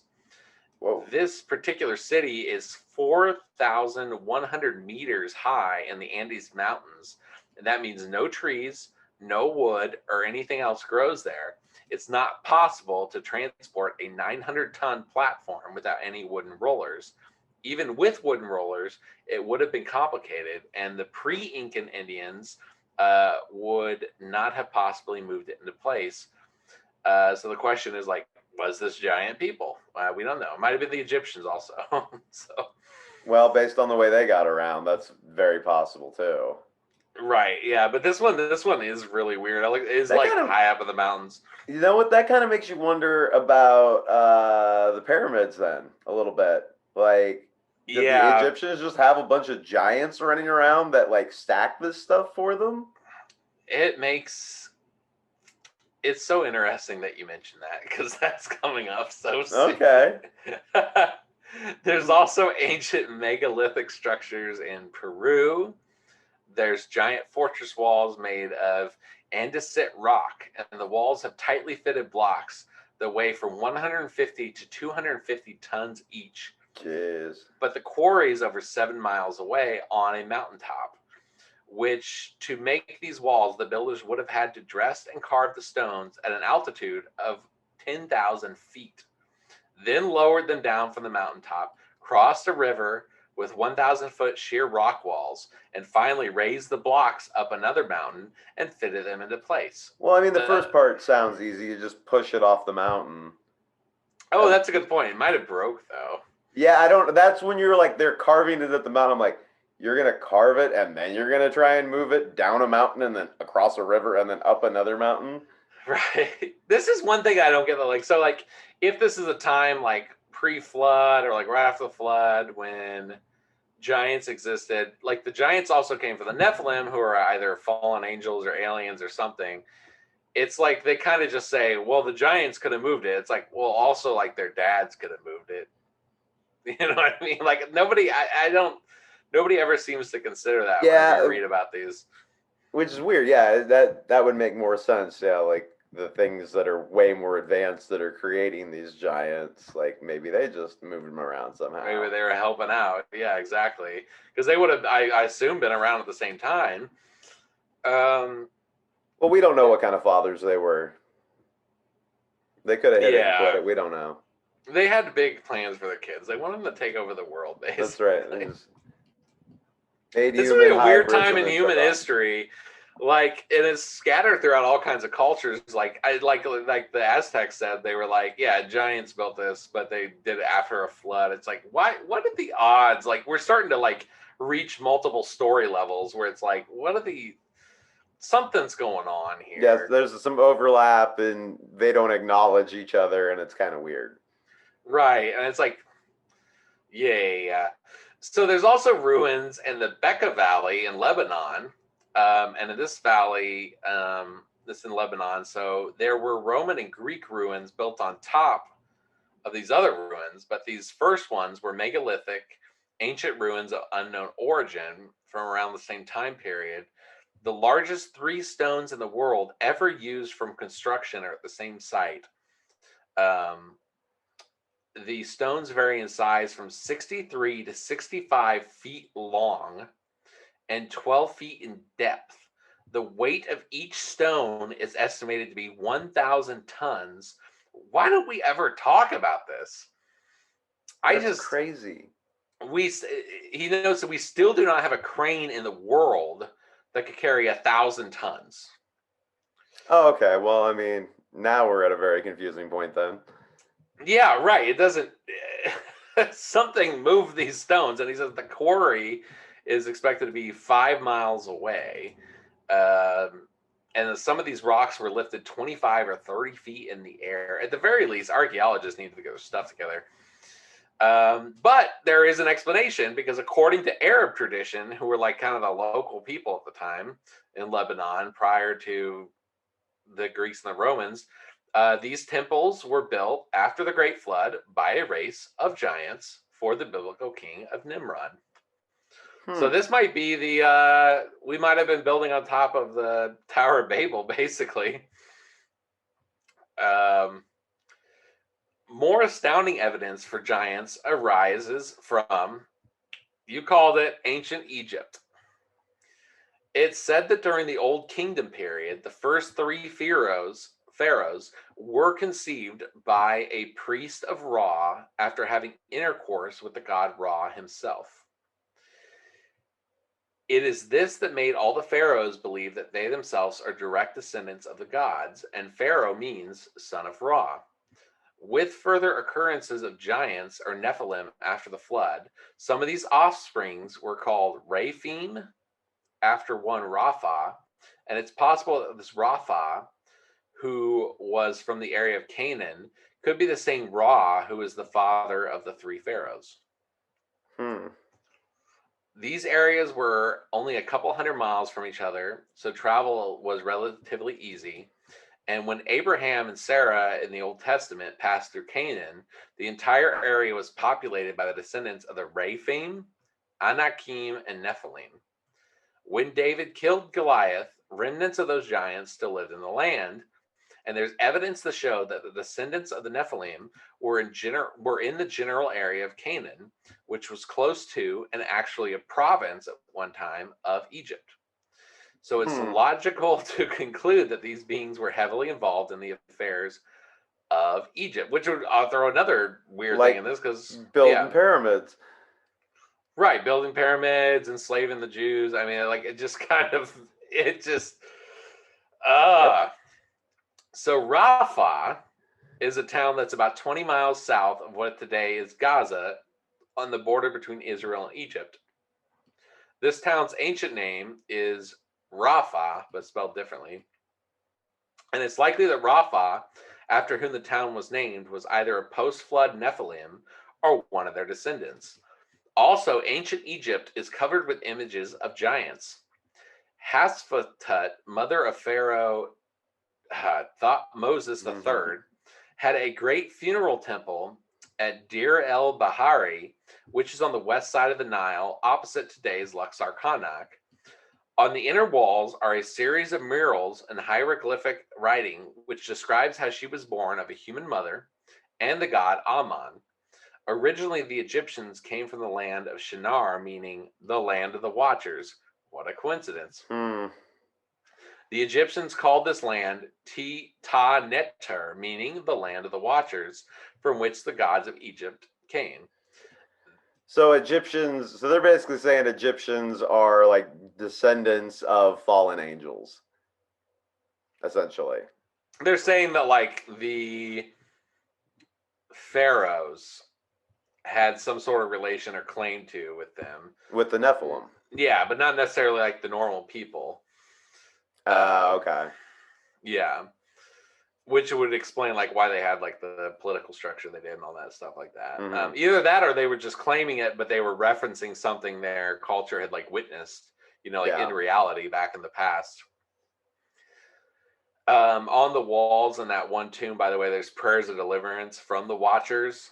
Whoa. This particular city is 4,100 meters high in the Andes Mountains. And that means no trees, no wood, or anything else grows there. It's not possible to transport a 900-ton platform without any wooden rollers. Even with wooden rollers, it would have been complicated, and the pre-Incan Indians would not have possibly moved it into place. So the question is, like, was this giant people? We don't know. It might have been the Egyptians also. Well, based on the way they got around, that's very possible too. Right, yeah, but this one is really weird. It's That like kind of, high up in the mountains. you know what? That kind of makes you wonder about the pyramids then a little bit. Like, did the Yeah, Egyptians just have a bunch of giants running around that like stack this stuff for them? it makes it's so interesting that you mentioned that because that's coming up so soon. Okay. There's also ancient megalithic structures in Peru. There's giant fortress walls made of andesite rock, and the walls have tightly fitted blocks that weigh from 150 to 250 tons each. Jeez. But the quarry is over 7 miles away on a mountaintop, which to make these walls, the builders would have had to dress and carve the stones at an altitude of 10,000 feet, then lowered them down from the mountaintop, crossed a river with 1,000-foot sheer rock walls, and finally raised the blocks up another mountain and fitted them into place. Well, I mean, the first part sounds easy. You just push it off the mountain. Oh, that's a good point. It might have broke, though. Yeah, I don't. That's when you're like they're carving it at the mountain. I'm like, you're gonna carve it and then you're gonna try and move it down a mountain and then across a river and then up another mountain. Right. This is one thing I don't get. So, like, if this is a time like pre-flood or like right after the flood when giants existed, like the giants also came from the Nephilim, who are either fallen angels or aliens or something. It's like they kind of just say, well, the giants could have moved it. It's like, well, also like their dads could have moved it. You know what I mean? Like nobody ever seems to consider that whenever Yeah, you read about these. which is weird. Yeah, that would make more sense. Yeah, like the things that are way more advanced that are creating these giants, like maybe they just moved them around somehow. Maybe they were helping out. Yeah, exactly. Because they would have, I assume, been around at the same time. Well, we don't know what kind of fathers they were. They could have hit it and quit Yeah, it. We don't know. they had big plans for their kids. They wanted them to take over the world, basically. That's right. They just made This would be human a weird hybrids time and in then human took off. history. Like it is scattered throughout all kinds of cultures. Like the Aztecs said, they were like, yeah, giants built this, but they did it after a flood. It's like, why? What are the odds? Like we're starting to like reach multiple story levels where it's like, what are the something's going on Yes, here? there's some overlap and they don't acknowledge each other, and it's kind of weird. Right, and it's like, yeah. So there's also ruins in the Bekaa Valley in Lebanon, and in this valley, this in Lebanon. So there were Roman and Greek ruins built on top of these other ruins, but these first ones were megalithic, ancient ruins of unknown origin from around the same time period. The largest three stones in the world ever used from construction are at the same site. Um, the stones vary in size from 63 to 65 feet long and 12 feet in depth. The weight of each stone is estimated to be 1,000 tons. Why don't we ever talk about this? That's crazy. He notes that we still do not have a crane in the world that could carry 1,000 tons. Oh, okay. Well, I mean, now we're at a very confusing point then. Yeah, right. It doesn't. Something moved these stones, and he says the quarry is expected to be 5 miles away. And some of these rocks were lifted 25 or 30 feet in the air. At the very least, archaeologists need to get their stuff together. But there is an explanation because, according to Arab tradition, who were like kind of the local people at the time in Lebanon prior to the Greeks and the Romans, these temples were built after the Great Flood by a race of giants for the biblical king of Nimrod. So this might be we might have been building on top of the Tower of Babel, basically. More astounding evidence for giants arises from, you called it, ancient Egypt. It's said that during the Old Kingdom period, the first three pharaohs were conceived by a priest of Ra after having intercourse with the god Ra himself. It is this that made all the pharaohs believe that they themselves are direct descendants of the gods, and Pharaoh means son of Ra. With further occurrences of giants or Nephilim after the flood, some of these offsprings were called Rephaim, after one Rapha, and it's possible that this Rapha, who was from the area of Canaan, could be the same Ra who is the father of the three pharaohs. These areas were only a couple hundred miles from each other, so travel was relatively easy. And when Abraham and Sarah in the Old Testament passed through Canaan, the entire area was populated by the descendants of the Rephaim, Anakim, and Nephilim. When David killed Goliath, remnants of those giants still lived in the land, and there's evidence to show that the descendants of the Nephilim were in the general area of Canaan, which was close to and actually a province at one time of Egypt. So it's logical to conclude that these beings were heavily involved in the affairs of Egypt, which would I'll throw another weird thing in this because building pyramids. Right, building pyramids, enslaving the Jews. I mean, like it just kind of So Rafah is a town that's about 20 miles south of what today is Gaza, on the border between Israel and Egypt. This town's ancient name is Rapha, but spelled differently. And it's likely that Rapha, after whom the town was named, was either a post-flood Nephilim or one of their descendants. Also, ancient Egypt is covered with images of giants. Hasfatut, mother of Pharaoh Moses III, had a great funeral temple at Deir el Bahari, which is on the west side of the Nile, opposite today's Luxor, Karnak. On the inner walls are a series of murals and hieroglyphic writing, which describes how she was born of a human mother and the god Ammon. Originally, the Egyptians came from the land of Shinar, meaning the land of the Watchers. What a coincidence. The Egyptians called this land Ta-Neter, meaning the land of the Watchers, from which the gods of Egypt came. So they're basically saying Egyptians are like descendants of fallen angels, essentially. They're saying that like the pharaohs had some sort of relation or claim to with them. With the Nephilim. Yeah, but not necessarily like the normal people. Okay. Yeah. Which would explain like why they had like the political structure they did and all that stuff like that. Either that or they were just claiming it, but they were referencing something their culture had like witnessed, in reality back in the past. On the walls in that one tomb, by the way, there's prayers of deliverance from the Watchers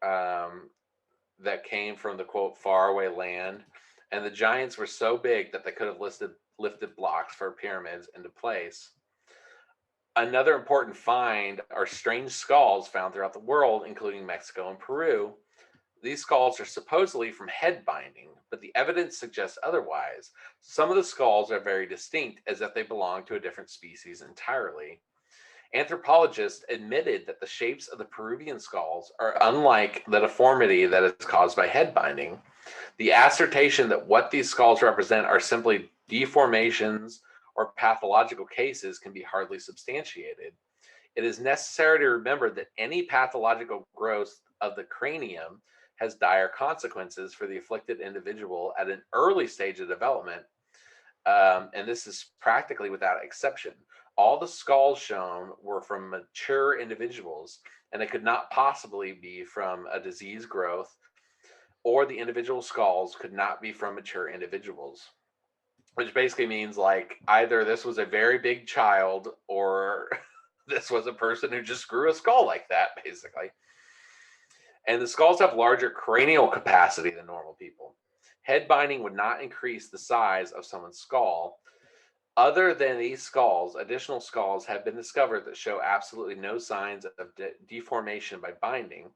that came from the quote faraway land. And the giants were so big that they could have lifted blocks for pyramids into place. Another important find are strange skulls found throughout the world, including Mexico and Peru. These skulls are supposedly from head binding, but the evidence suggests otherwise. Some of the skulls are very distinct, as if they belong to a different species entirely. Anthropologists admitted that the shapes of the Peruvian skulls are unlike the deformity that is caused by head binding. The assertion that what these skulls represent are simply deformations or pathological cases can be hardly substantiated. It is necessary to remember that any pathological growth of the cranium has dire consequences for the afflicted individual at an early stage of development, and this is practically without exception. All the skulls shown were from mature individuals, and it could not possibly be from a disease growth, or the individual skulls could not be from mature individuals. Which basically means like either this was a very big child or this was a person who just grew a skull like that, basically. And the skulls have larger cranial capacity than normal people. Head binding would not increase the size of someone's skull. Other than these skulls, additional skulls have been discovered that show absolutely no signs of deformation by binding.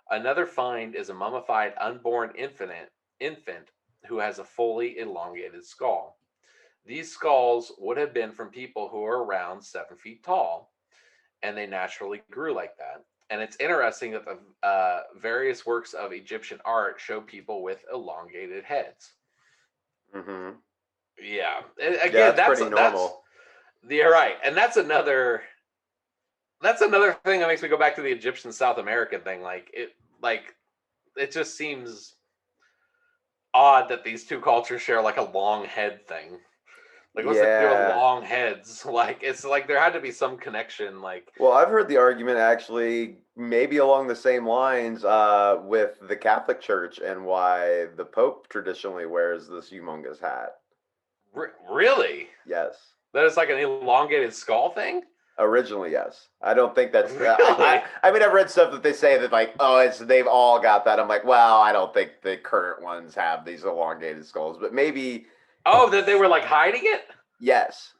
Another find is a mummified unborn infant who has a fully elongated skull. These skulls would have been from people who are around 7 feet tall, and they naturally grew like that. And it's interesting that the various works of Egyptian art show people with elongated heads. Yeah. Again, that's pretty normal. You're right. And that's another thing that makes me go back to the Egyptian South American thing. It just seems odd that these two cultures share like a long head thing. Like, what's the deal with Yeah. long heads? Like, it's like there had to be some connection. Like, Well, I've heard the argument actually maybe along the same lines with the Catholic Church and why the Pope traditionally wears this humongous hat. really? Yes. That is like an elongated skull thing? Originally, yes. I don't think that's. Really? I mean, I've read stuff that they say that like, oh, it's they've all got that. I'm like, well, I don't think the current ones have these elongated skulls, but maybe Oh, that they were like hiding it? yes,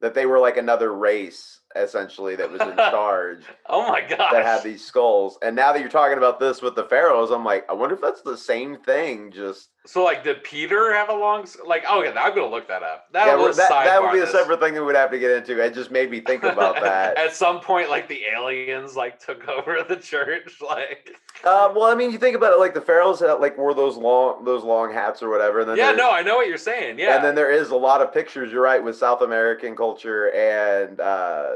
that they were like another race essentially that was in charge Oh my that had gosh. these skulls. And now that you're talking about this with the pharaohs, I'm like, I wonder if that's the same thing. Just So, like, did Peter have a long, like, oh, yeah, I'm gonna look that up. yeah, Let's that would sidebar be a this. separate thing that we'd have to get into. It just made me think about that. At some point, like, the aliens, like, took over the church, like. Well, I mean, you think about it, like the pharaohs had, like wore those long hats or whatever, and then Yeah, no, I know what you're saying. Yeah. and then there is a lot of pictures. You're right with South American culture and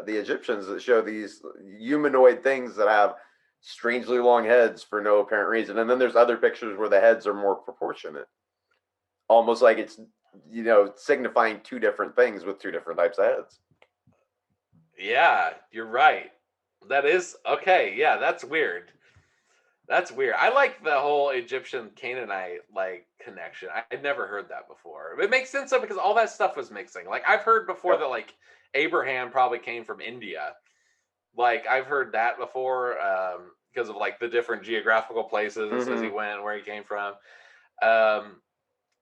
the Egyptians that show these humanoid things that have strangely long heads for no apparent reason, and then there's other pictures where the heads are more proportionate, almost like it's signifying two different things with two different types of heads. Yeah, you're right. That is okay. Yeah, that's weird. That's weird. I like the whole Egyptian Canaanite like connection. I'd never heard that before. It makes sense though because all that stuff was mixing. Like I've heard before Yep. that like Abraham probably came from India. Like I've heard that before because of like the different geographical places as he went, where he came from. Um,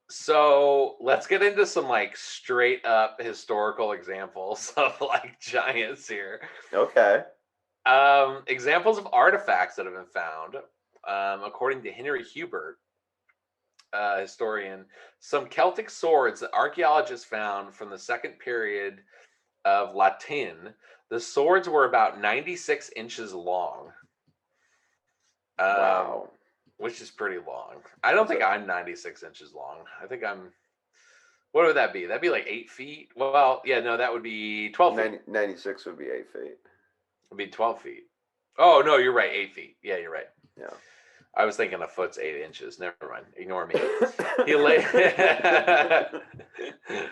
so let's get into some like straight up historical examples of like giants here. Okay. Examples of artifacts that have been found. According to Henry Hubert, historian, some Celtic swords that archaeologists found from the second period of Latin. The swords were about 96 inches long, Wow. which is pretty long. I don't think I'm 96 inches long. I think I'm. What would that be? That'd be like 8 feet. Well, yeah, no, that would be 12 feet. 96 would be 8 feet. It'd be 12 feet. Oh, no, you're right. 8 feet. Yeah, you're right. Yeah. I was thinking a foot's 8 inches. Never mind. Ignore me.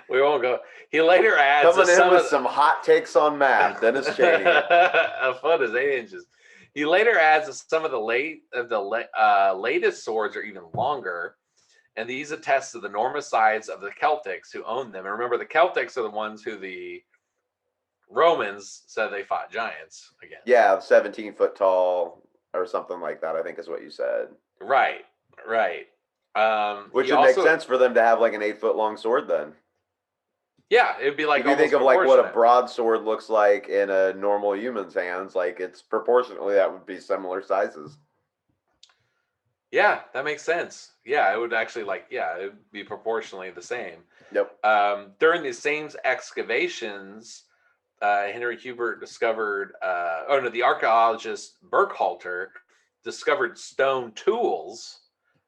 We won't go. He later adds coming in with some hot takes on math. Dennis Cheney. A foot is 8 inches. He later adds that some of the latest swords are even longer, and these attest to the enormous size of the Celtics who owned them. And remember, the Celtics are the ones who the Romans said they fought giants against. Yeah, 17 foot tall or something like that, I think is what you said. Right. Which would make sense for them to have like an 8 foot long sword then. Yeah, it'd be like if you think of like what a broadsword looks like in a normal human's hands, like it's proportionately that would be similar sizes. Yeah, that makes sense. Yeah, it would actually it would be proportionally the same. Yep. During the same excavations, Henry Hubert discovered, the archaeologist Burkhalter discovered stone tools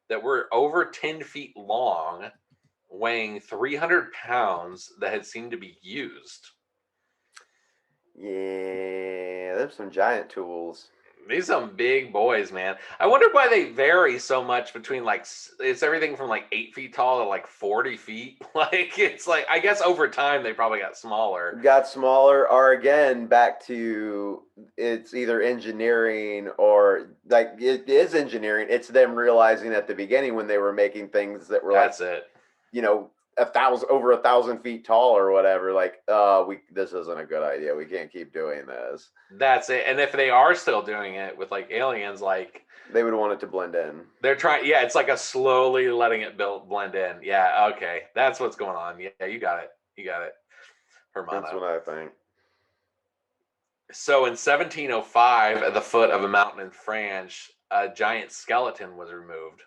that were over 10 feet long, weighing 300 pounds that had seemed to be used. Yeah, there's some giant tools. These are some big boys, man. I wonder why they vary so much between it's everything from like 8 feet tall to like 40 feet. Like it's like, I guess over time they probably got smaller. Or again, back to it's either engineering or like it is engineering. It's them realizing at the beginning when they were making things that were that's it. 1,000 feet tall or whatever, like, this isn't a good idea. We can't keep doing this. That's it. And if they are still doing it with like aliens, like they would want it to blend in. They're trying. Yeah, it's like a slowly letting it blend in. Yeah. Okay. That's what's going on. Yeah, you got it. Hermano. That's what I think. So in 1705, at the foot of a mountain in France, a giant skeleton was removed.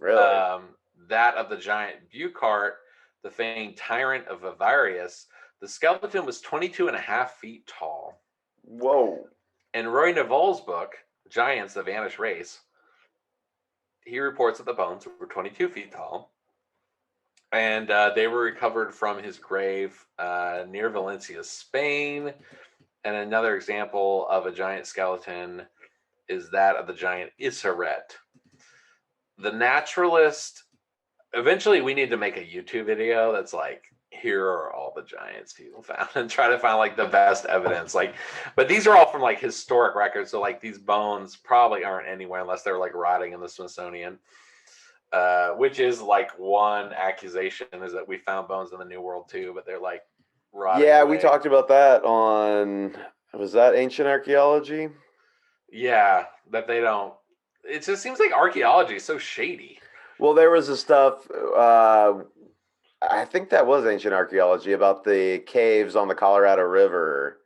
Really? That of the giant Bucart, the famed tyrant of Avarius, the skeleton was 22 and a half feet tall. Whoa. In Roy Naval's book, Giants, the Vanished Race, he reports that the bones were 22 feet tall, and they were recovered from his grave near Valencia, Spain. And another example of a giant skeleton is that of the giant Issaret. the naturalist. Eventually, we need to make a YouTube video that's like, here are all the giants people found, and try to find like the best evidence. Like, but these are all from like historic records, so like these bones probably aren't anywhere unless they're like rotting in the Smithsonian. Which is like one accusation is that we found bones in the New World too, but they're like rotting Yeah, away. we talked about that on, was that Ancient Archaeology? Yeah, that they don't. It just seems like archaeology is so shady. Well, there was the stuff, I think that was Ancient Archaeology, about the caves on the Colorado River,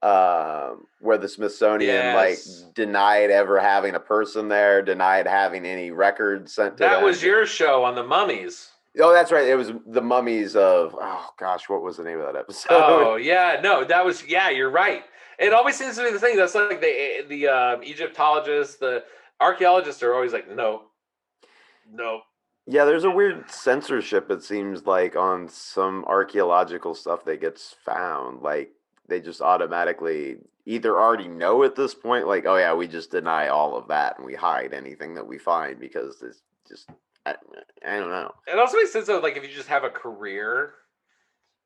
where the Smithsonian like Yes. denied ever having a person there, denied having any records sent to That them. was your show on the mummies. Oh, that's right. It was the mummies of, oh gosh, what was the name of that episode? Oh yeah, no, that was, yeah. You're right. It always seems to be the thing. That's like the Egyptologists, the archaeologists are always like, no, no. Yeah, there's a weird censorship, it seems like, on some archaeological stuff that gets found. Like, they just automatically either already know at this point, like, oh yeah, we just deny all of that and we hide anything that we find because it's just, I don't know. It also makes sense of like if you just have a career,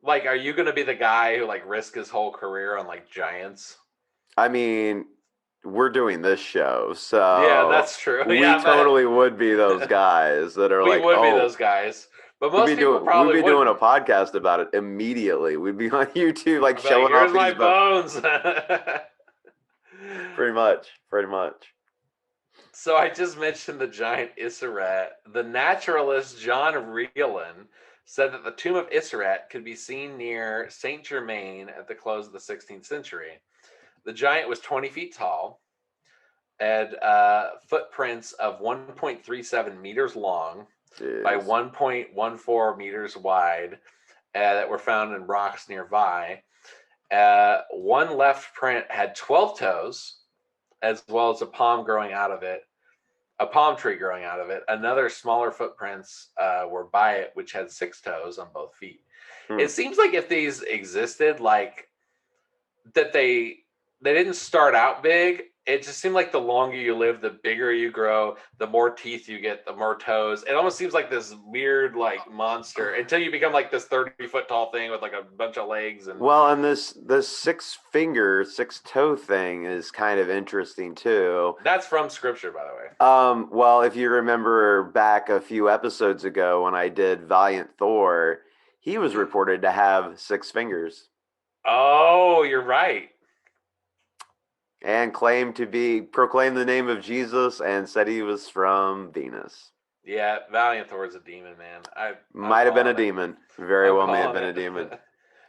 like, are you going to be the guy who like risk his whole career on like giants? I mean, we're doing this show, so Yeah, that's true. we Yeah, totally would be those guys that are we like, would be oh, those guys, but most people we'd probably be doing a wouldn't. podcast about it immediately. We'd be on YouTube, like I'd be like, showing off here's my these bones. bones. Pretty much, pretty much. So I just mentioned the giant Issaret. The naturalist John Rieland said that the tomb of Issaret could be seen near Saint Germain at the close of the 16th century. The giant was 20 feet tall, had footprints of 1.37 meters long by 1.14 meters wide that were found in rocks nearby. One left print had 12 toes, as well as a palm growing out of it, a palm tree growing out of it. Another smaller footprints were by it, which had 6 toes on both feet. It seems like if these existed, like that they didn't start out big. It just seemed like the longer you live, the bigger you grow, the more teeth you get, the more toes. It almost seems like this weird like monster until you become like this 30-foot tall thing with like a bunch of legs. And well, and this 6-toe thing is kind of interesting too. That's from scripture, by the way. Well, if you remember back a few episodes ago when I did Valiant Thor, he was reported to have 6 fingers. Oh, you're right. And claimed to proclaimed the name of Jesus and said he was from Venus. Yeah, Valiant Thor is a demon, man. Might have been a demon. Very well may have been a demon.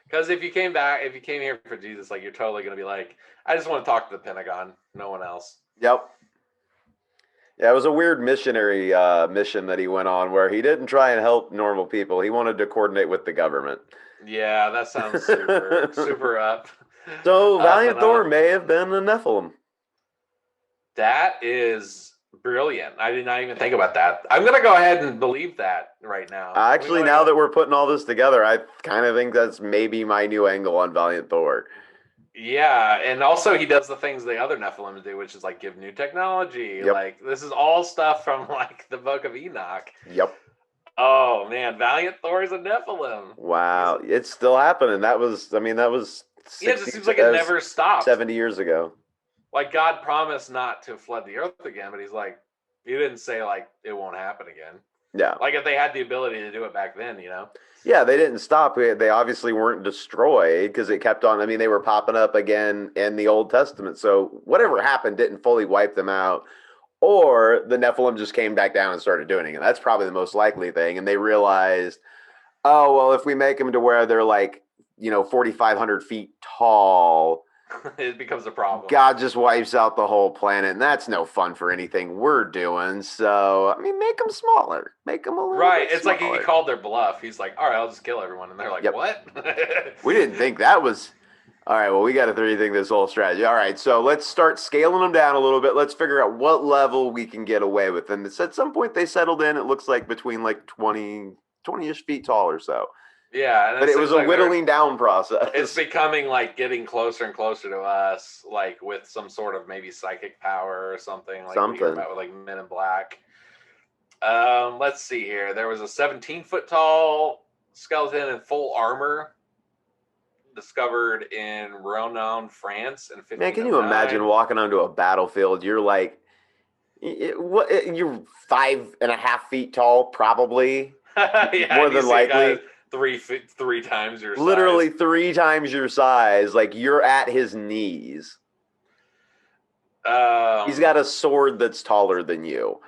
Because if you came here for Jesus, like you're totally gonna be like, I just want to talk to the Pentagon, no one else. Yep. Yeah, it was a weird missionary mission that he went on where he didn't try and help normal people. He wanted to coordinate with the government. Yeah, that sounds super up. So Valiant Thor may have been a Nephilim. That is brilliant. I did not even think about that. I'm going to go ahead and believe that right now. Actually, now that we're putting all this together, I kind of think that's maybe my new angle on Valiant Thor. Yeah, and also he does the things the other Nephilim do, which is like give new technology. Yep. Like this is all stuff from like the Book of Enoch. Yep. Oh man, Valiant Thor is a Nephilim. Wow, it's still happening. That was 60, it just seems like it never stopped. 70 years ago. Like God promised not to flood the earth again, but he's like, he didn't say like it won't happen again. Yeah. Like if they had the ability to do it back then, you know? Yeah, they didn't stop. They obviously weren't destroyed because it kept on. I mean, they were popping up again in the Old Testament. So whatever happened didn't fully wipe them out. Or the Nephilim just came back down and started doing it. That's probably the most likely thing. And they realized, oh, well, if we make them to where they're like, 4,500 feet tall, it becomes a problem. God just wipes out the whole planet, and that's no fun for anything we're doing. So, I mean, make them smaller. Make them a little right. bit It's smaller. like he called their bluff. He's like, all right, I'll just kill everyone. And they're like, what? We didn't think that was... All right, well, we got to rethink this whole strategy. All right, so let's start scaling them down a little bit. Let's figure out what level we can get away with. And at some point they settled in, it looks like between like 20-ish feet tall or so. Yeah. But it was a whittling down process. It's becoming like getting closer and closer to us, like with some sort of maybe psychic power or something. Like something. about with like Men in Black. Let's see here. There was a 17-foot tall skeleton in full armor discovered in Ronan, France in 1509. Man, can you imagine walking onto a battlefield? You're like, you're 5.5 feet tall, probably. Yeah, more than likely. 3 times your Literally size. 3 times your size. Like, you're at his knees. He's got a sword that's taller than you.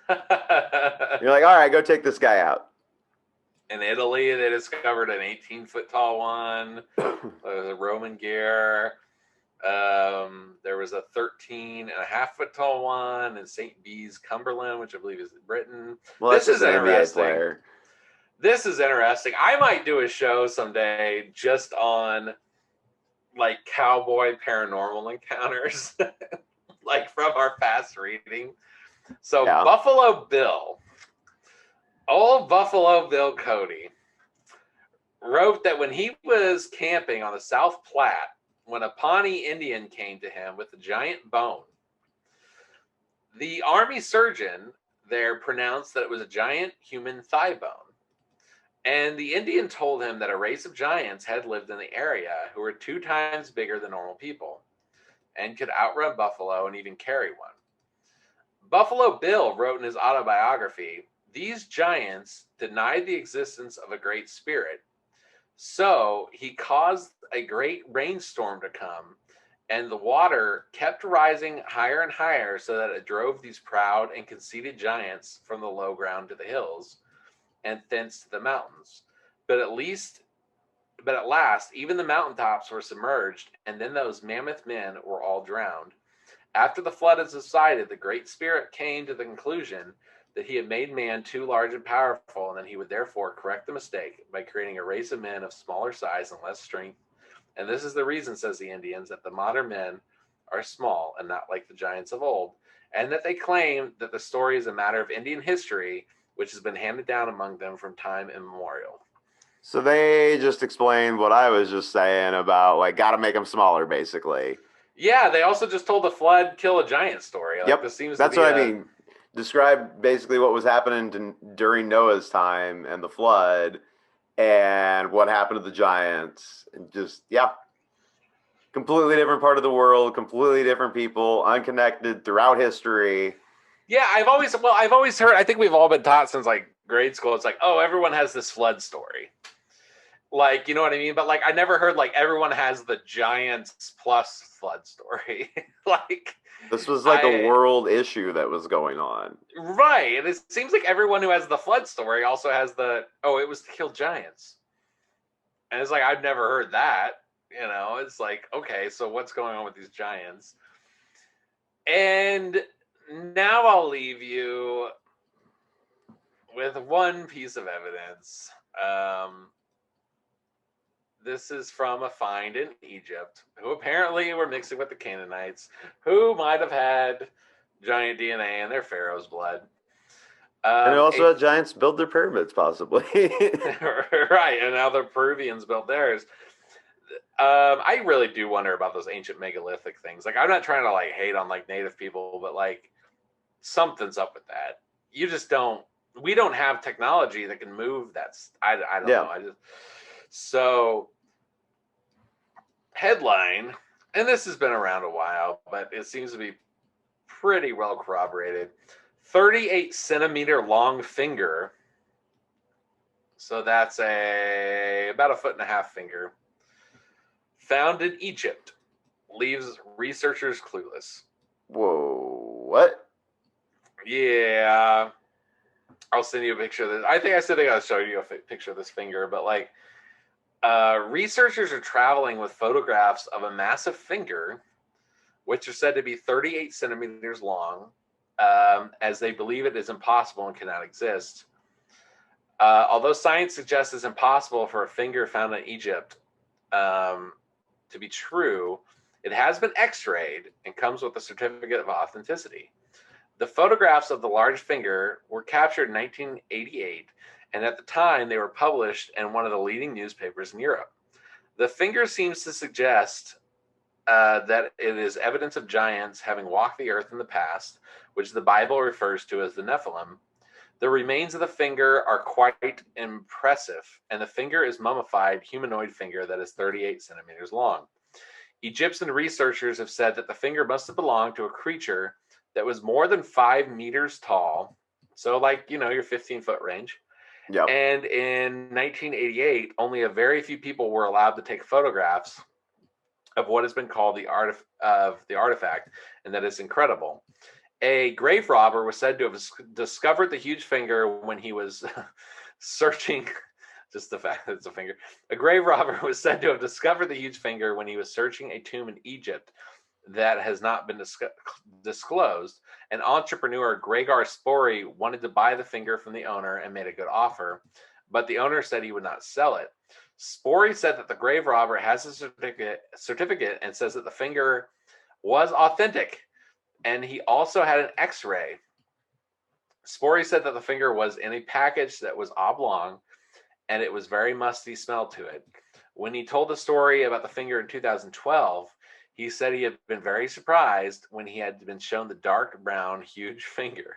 You're like, all right, go take this guy out. In Italy, they discovered an 18-foot tall one. There was a Roman gear. There was a 13.5-foot tall one in St. Bees, Cumberland, which I believe is in Britain. Well, this is an NBA player. This is interesting. I might do a show someday just on like cowboy paranormal encounters, like from our fast reading. So yeah. Buffalo Bill, old Buffalo Bill Cody, wrote that when he was camping on the South Platte, when a Pawnee Indian came to him with a giant bone, the army surgeon there pronounced that it was a giant human thigh bone. And the Indian told him that a race of giants had lived in the area who were 2 times bigger than normal people and could outrun buffalo and even carry one. Buffalo Bill wrote in his autobiography, "These giants denied the existence of a great spirit. So he caused a great rainstorm to come, and the water kept rising higher and higher so that it drove these proud and conceited giants from the low ground to the hills and thence to the mountains. But at last, even the mountaintops were submerged, and then those mammoth men were all drowned. After the flood had subsided, the Great Spirit came to the conclusion that he had made man too large and powerful, and that he would therefore correct the mistake by creating a race of men of smaller size and less strength. And this is the reason, says the Indians, that the modern men are small and not like the giants of old, and that they claim that the story is a matter of Indian history, which has been handed down among them from time immemorial." So they just explained what I was just saying about, like, got to make them smaller, basically. Yeah, they also just told the flood kill a giant story. Like, yep, this seems that's what I mean. Describe basically what was happening during Noah's time and the flood and what happened to the giants. And just, yeah, completely different part of the world, completely different people, unconnected throughout history. Yeah, I've always heard, I think we've all been taught since like grade school, it's like, oh, everyone has this flood story. Like, you know what I mean? But like, I never heard like everyone has the giants plus flood story. Like, this was like a world issue that was going on. Right. And it seems like everyone who has the flood story also has the, oh, it was to kill giants. And it's like, I've never heard that. You know, it's like, okay, so what's going on with these giants? And now I'll leave you with one piece of evidence. This is from a find in Egypt, who apparently were mixing with the Canaanites, who might have had giant DNA in their pharaoh's blood. And it also had giants build their pyramids, possibly. Right, and now the Peruvians built theirs. I really do wonder about those ancient megalithic things. Like, I'm not trying to like hate on like native people, but like something's up with that. You just don't. We don't have technology that can move that. I don't know. So, headline, and this has been around a while, but it seems to be pretty well corroborated. 38 centimeter long finger. So that's about 1.5 foot finger. Found in Egypt. Leaves researchers clueless. Whoa, what? Yeah. I'll send you a picture of this. I think I said I gotta show you a picture of this finger, but like, researchers are traveling with photographs of a massive finger, which are said to be 38 centimeters long, as they believe it is impossible and cannot exist. Although science suggests it's impossible for a finger found in Egypt to be true, it has been x-rayed and comes with a certificate of authenticity. The photographs of the large finger were captured in 1988, and at the time they were published in one of the leading newspapers in Europe. The finger seems to suggest that it is evidence of giants having walked the earth in the past, which the Bible refers to as the Nephilim. The remains of the finger are quite impressive, and the finger is mummified humanoid finger that is 38 centimeters long. Egyptian researchers have said that the finger must have belonged to a creature that was more than 5 meters tall, so like, your 15-foot range. Yep. And in 1988, only a very few people were allowed to take photographs of what has been called the artifact, and that is incredible. A grave robber was said to have discovered the huge finger when he was searching. Just the fact that it's a finger. A grave robber was said to have discovered the huge finger when he was searching a tomb in Egypt that has not been disclosed. An entrepreneur, Gregor Spory, wanted to buy the finger from the owner and made a good offer, but the owner said he would not sell it. Spory said that the grave robber has a certificate and says that the finger was authentic, and he also had an X-ray. Spory said that the finger was in a package that was oblong, and it was very musty smell to it. When he told the story about the finger in 2012, he said he had been very surprised when he had been shown the dark brown huge finger.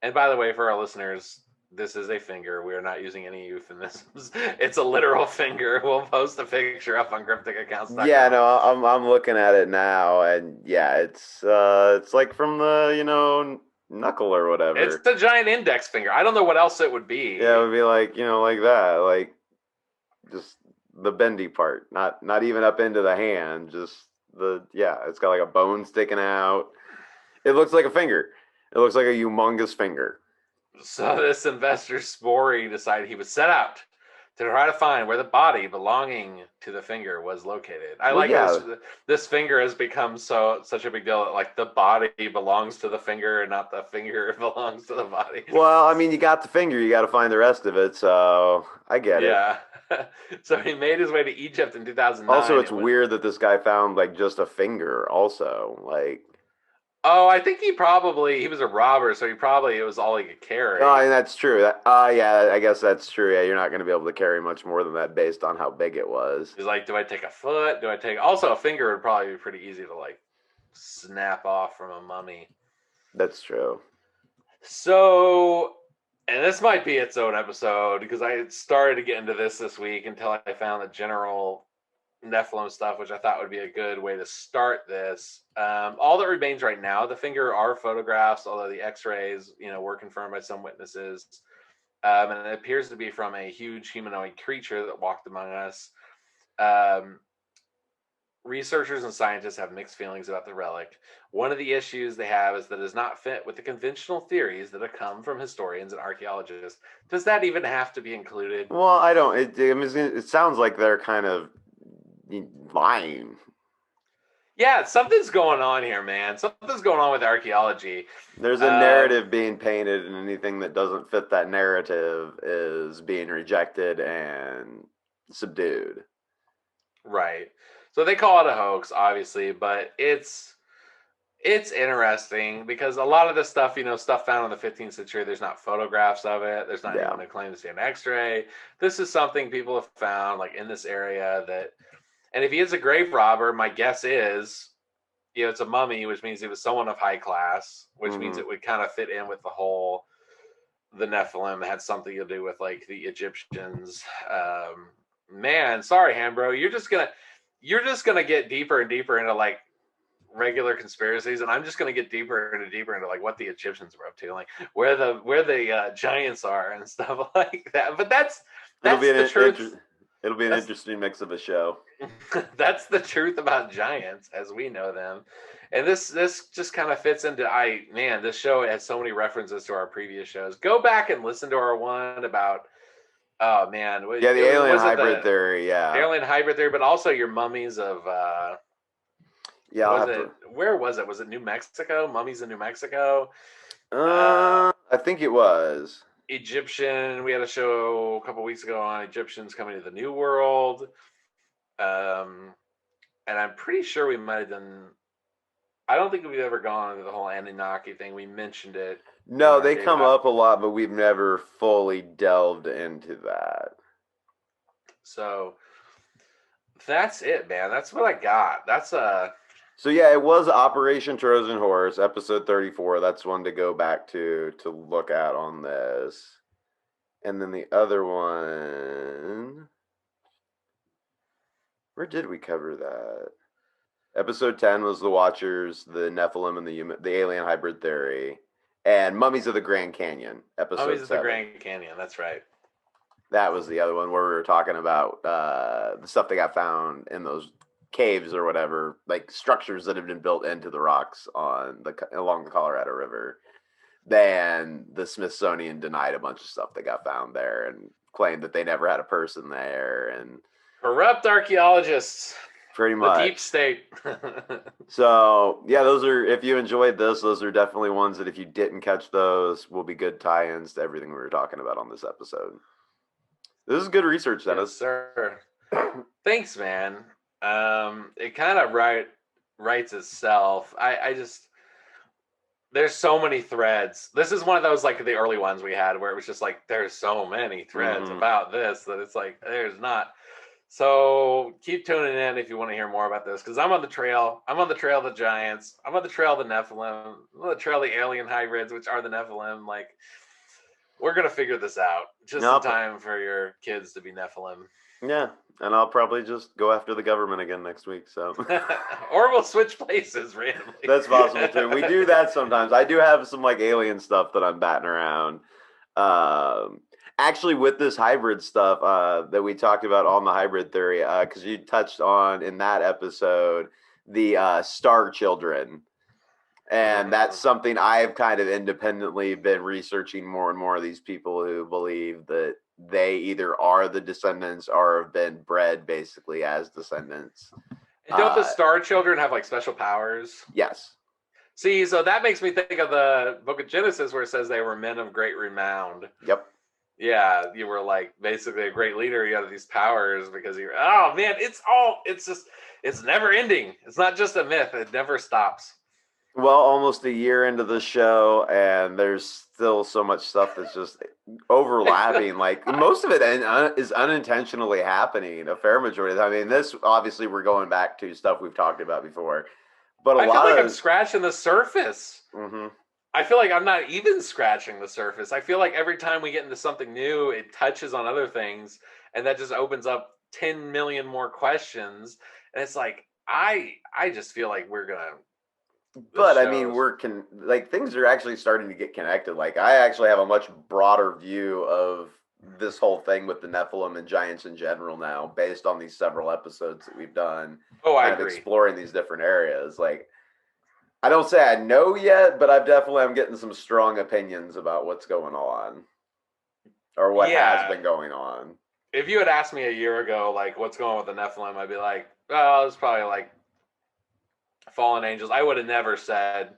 And by the way, for our listeners, this is a finger. We are not using any euphemisms. It's a literal finger. We'll post a picture up on crypticaccounts.com. Yeah, no, I'm looking at it now, and yeah, it's like from the knuckle or whatever. It's the giant index finger. I don't know what else it would be. Yeah, it would be like like that, like just the bendy part, not even up into the hand, just it's got like a bone sticking out. It looks like a finger. It looks like a humongous finger. So this investor Spory decided he would set out to try to find where the body belonging to the finger was located. This finger has become such a big deal that like the body belongs to the finger and not the finger belongs to the body. Well, I mean, you got the finger, you got to find the rest of it, so I get it. Yeah. So he made his way to Egypt in 2009. Also, it's weird that this guy found like just a finger also, like. Oh, I think he was a robber, so it was all he could carry. Oh, and that's true. Yeah, I guess that's true. Yeah, you're not going to be able to carry much more than that based on how big it was. He's like, do I take a foot? Also, a finger would probably be pretty easy to like snap off from a mummy. That's true. So, and this might be its own episode because I started to get into this week until I found the general Nephilim stuff, which I thought would be a good way to start this. All that remains right now, the finger, are photographs, although the X-rays, were confirmed by some witnesses. And it appears to be from a huge humanoid creature that walked among us. Researchers and scientists have mixed feelings about the relic. One of the issues they have is that it does not fit with the conventional theories that have come from historians and archaeologists. Does that even have to be included? Well, I don't. It sounds like they're kind of lying. Yeah, something's going on here, man. Something's going on with archaeology. There's a narrative being painted, and anything that doesn't fit that narrative is being rejected and subdued. Right. So they call it a hoax, obviously, but it's interesting because a lot of this stuff, stuff found in the 15th century, there's not photographs of it. There's not even a claim to see an X-ray. This is something people have found like in this area and if he is a grave robber, my guess is, it's a mummy, which means he was someone of high class, which means it would kind of fit in with the Nephilim. It had something to do with like the Egyptians. Man, sorry, Hambro, you're just gonna get deeper and deeper into like regular conspiracies, and I'm just gonna get deeper into like what the Egyptians were up to, like where the giants are and stuff like that. But that's the truth. It'll be an interesting mix of a show. That's the truth about giants as we know them. And this just kind of fits into this show has so many references to our previous shows. Go back and listen to our one about the alien hybrid theory, alien hybrid theory, but also your mummies of where was it? Was it New Mexico? Mummies in New Mexico? I think it was. Egyptian. We had a show a couple weeks ago on Egyptians coming to the New World. And I'm pretty sure we might have done. I don't think we've ever gone into the whole Anunnaki thing. We mentioned it. No, they come up a lot, but we've never fully delved into that. So that's it, man. That's what I got. That's So yeah, it was Operation Trojan Horse, episode 34. That's one to go back to look at on this. And then the other one, where did we cover that? Episode 10 was The Watchers, the Nephilim and the alien hybrid theory, and Mummies of the Grand Canyon, episode Mummies of the 7. Grand Canyon, that's right. That was the other one where we were talking about the stuff that got found in those caves or whatever, like structures that have been built into the rocks along the Colorado River. Then the Smithsonian denied a bunch of stuff that got found there and claimed that they never had a person there, and corrupt archaeologists. pretty much The deep state. So yeah, those are, if you enjoyed this, those are definitely ones that if you didn't catch those will be good tie-ins to everything we were talking about on this episode. This is good research, Dennis. Yes, sir. Thanks, man. It kind of writes itself. I just, there's so many threads. This is one of those, like the early ones we had where it was just like, there's so many threads about this that it's like, there's not. So keep tuning in if you want to hear more about this, because I'm on the trail. I'm on the trail of the Giants. I'm on the trail of the Nephilim. I'm on the trail of the alien hybrids, which are the Nephilim. Like, we're going to figure this out just in time for your kids to be Nephilim. Yeah, and I'll probably just go after the government again next week. So, or we'll switch places randomly. That's possible too. We do that sometimes. I do have some like alien stuff that I'm batting around. Actually, with this hybrid stuff that we talked about on the hybrid theory, because you touched on in that episode the star children. And that's something I've kind of independently been researching more and more of these people who believe that they either are the descendants or have been bred basically as descendants. And don't the star children have like special powers? Yes. See, so that makes me think of the book of Genesis where it says they were men of great renown. Yep. Yeah, you were like basically a great leader. You have these powers because you're, oh man, it's never ending. It's not just a myth. It never stops. Well, almost a year into the show, and there's still so much stuff that's just overlapping. Like most of it is unintentionally happening. A fair majority. I mean, this obviously we're going back to stuff we've talked about before, but I feel like I'm scratching the surface. Mm-hmm. I feel like I'm not even scratching the surface. I feel like every time we get into something new, it touches on other things, and that just opens up 10 million more questions. And it's like I just feel like we're gonna. But I mean, things are actually starting to get connected. Like I actually have a much broader view of this whole thing with the Nephilim and giants in general now, based on these several episodes that we've done. Oh, I agree. Exploring these different areas. Like I don't say I know yet, but I'm getting some strong opinions about what's going on or what has been going on. If you had asked me a year ago, like what's going on with the Nephilim, I'd be like, oh, it's probably like fallen angels. I would have never said,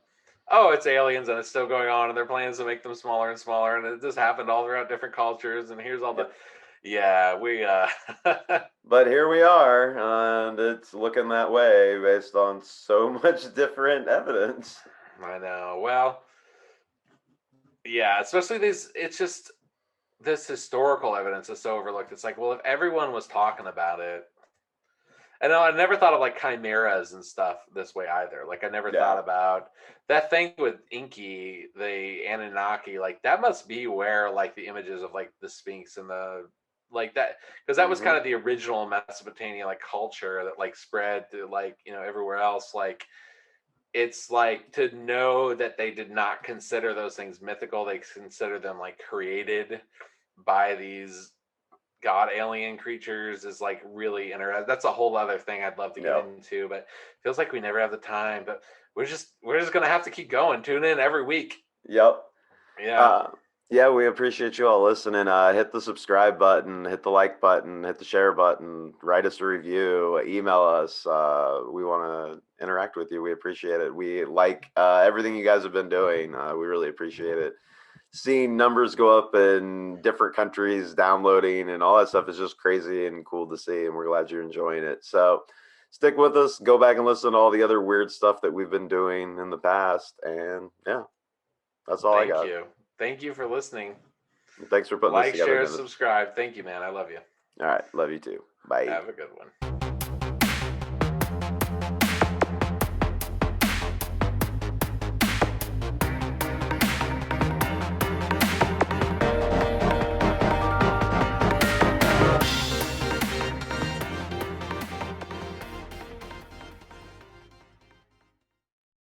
oh, it's aliens and it's still going on and their plans to make them smaller and smaller, and it just happened all throughout different cultures, and here's all the but here we are, and it's looking that way based on so much different evidence. I know. Well, yeah, especially this historical evidence is so overlooked. It's like, well, if everyone was talking about it, and I never thought of like chimeras and stuff this way either. Like I never thought about that thing with Inky, the Anunnaki. Like that must be where like the images of like the Sphinx and the like that, because that was kind of the original Mesopotamia like culture that like spread to like everywhere else. Like it's like to know that they did not consider those things mythical. They consider them like created by these god alien creatures is like really interesting. That's a whole other thing I'd love to get into, but it feels like we never have the time. But we're just gonna have to keep going. Tune in every week. Yep. Yeah. We appreciate you all listening. Hit the subscribe button, hit the like button, hit the share button, write us a review, email us. We want to interact with you. We appreciate it. We like everything you guys have been doing. We really appreciate it. Seeing numbers go up in different countries, downloading and all that stuff is just crazy and cool to see, and we're glad you're enjoying it. So stick with us, go back and listen to all the other weird stuff that we've been doing in the past, and that's all I got. Thank you for listening. Thanks for putting this together. Like, share, subscribe. Thank you, man. I love you. All right, love you too. Bye. Have a good one.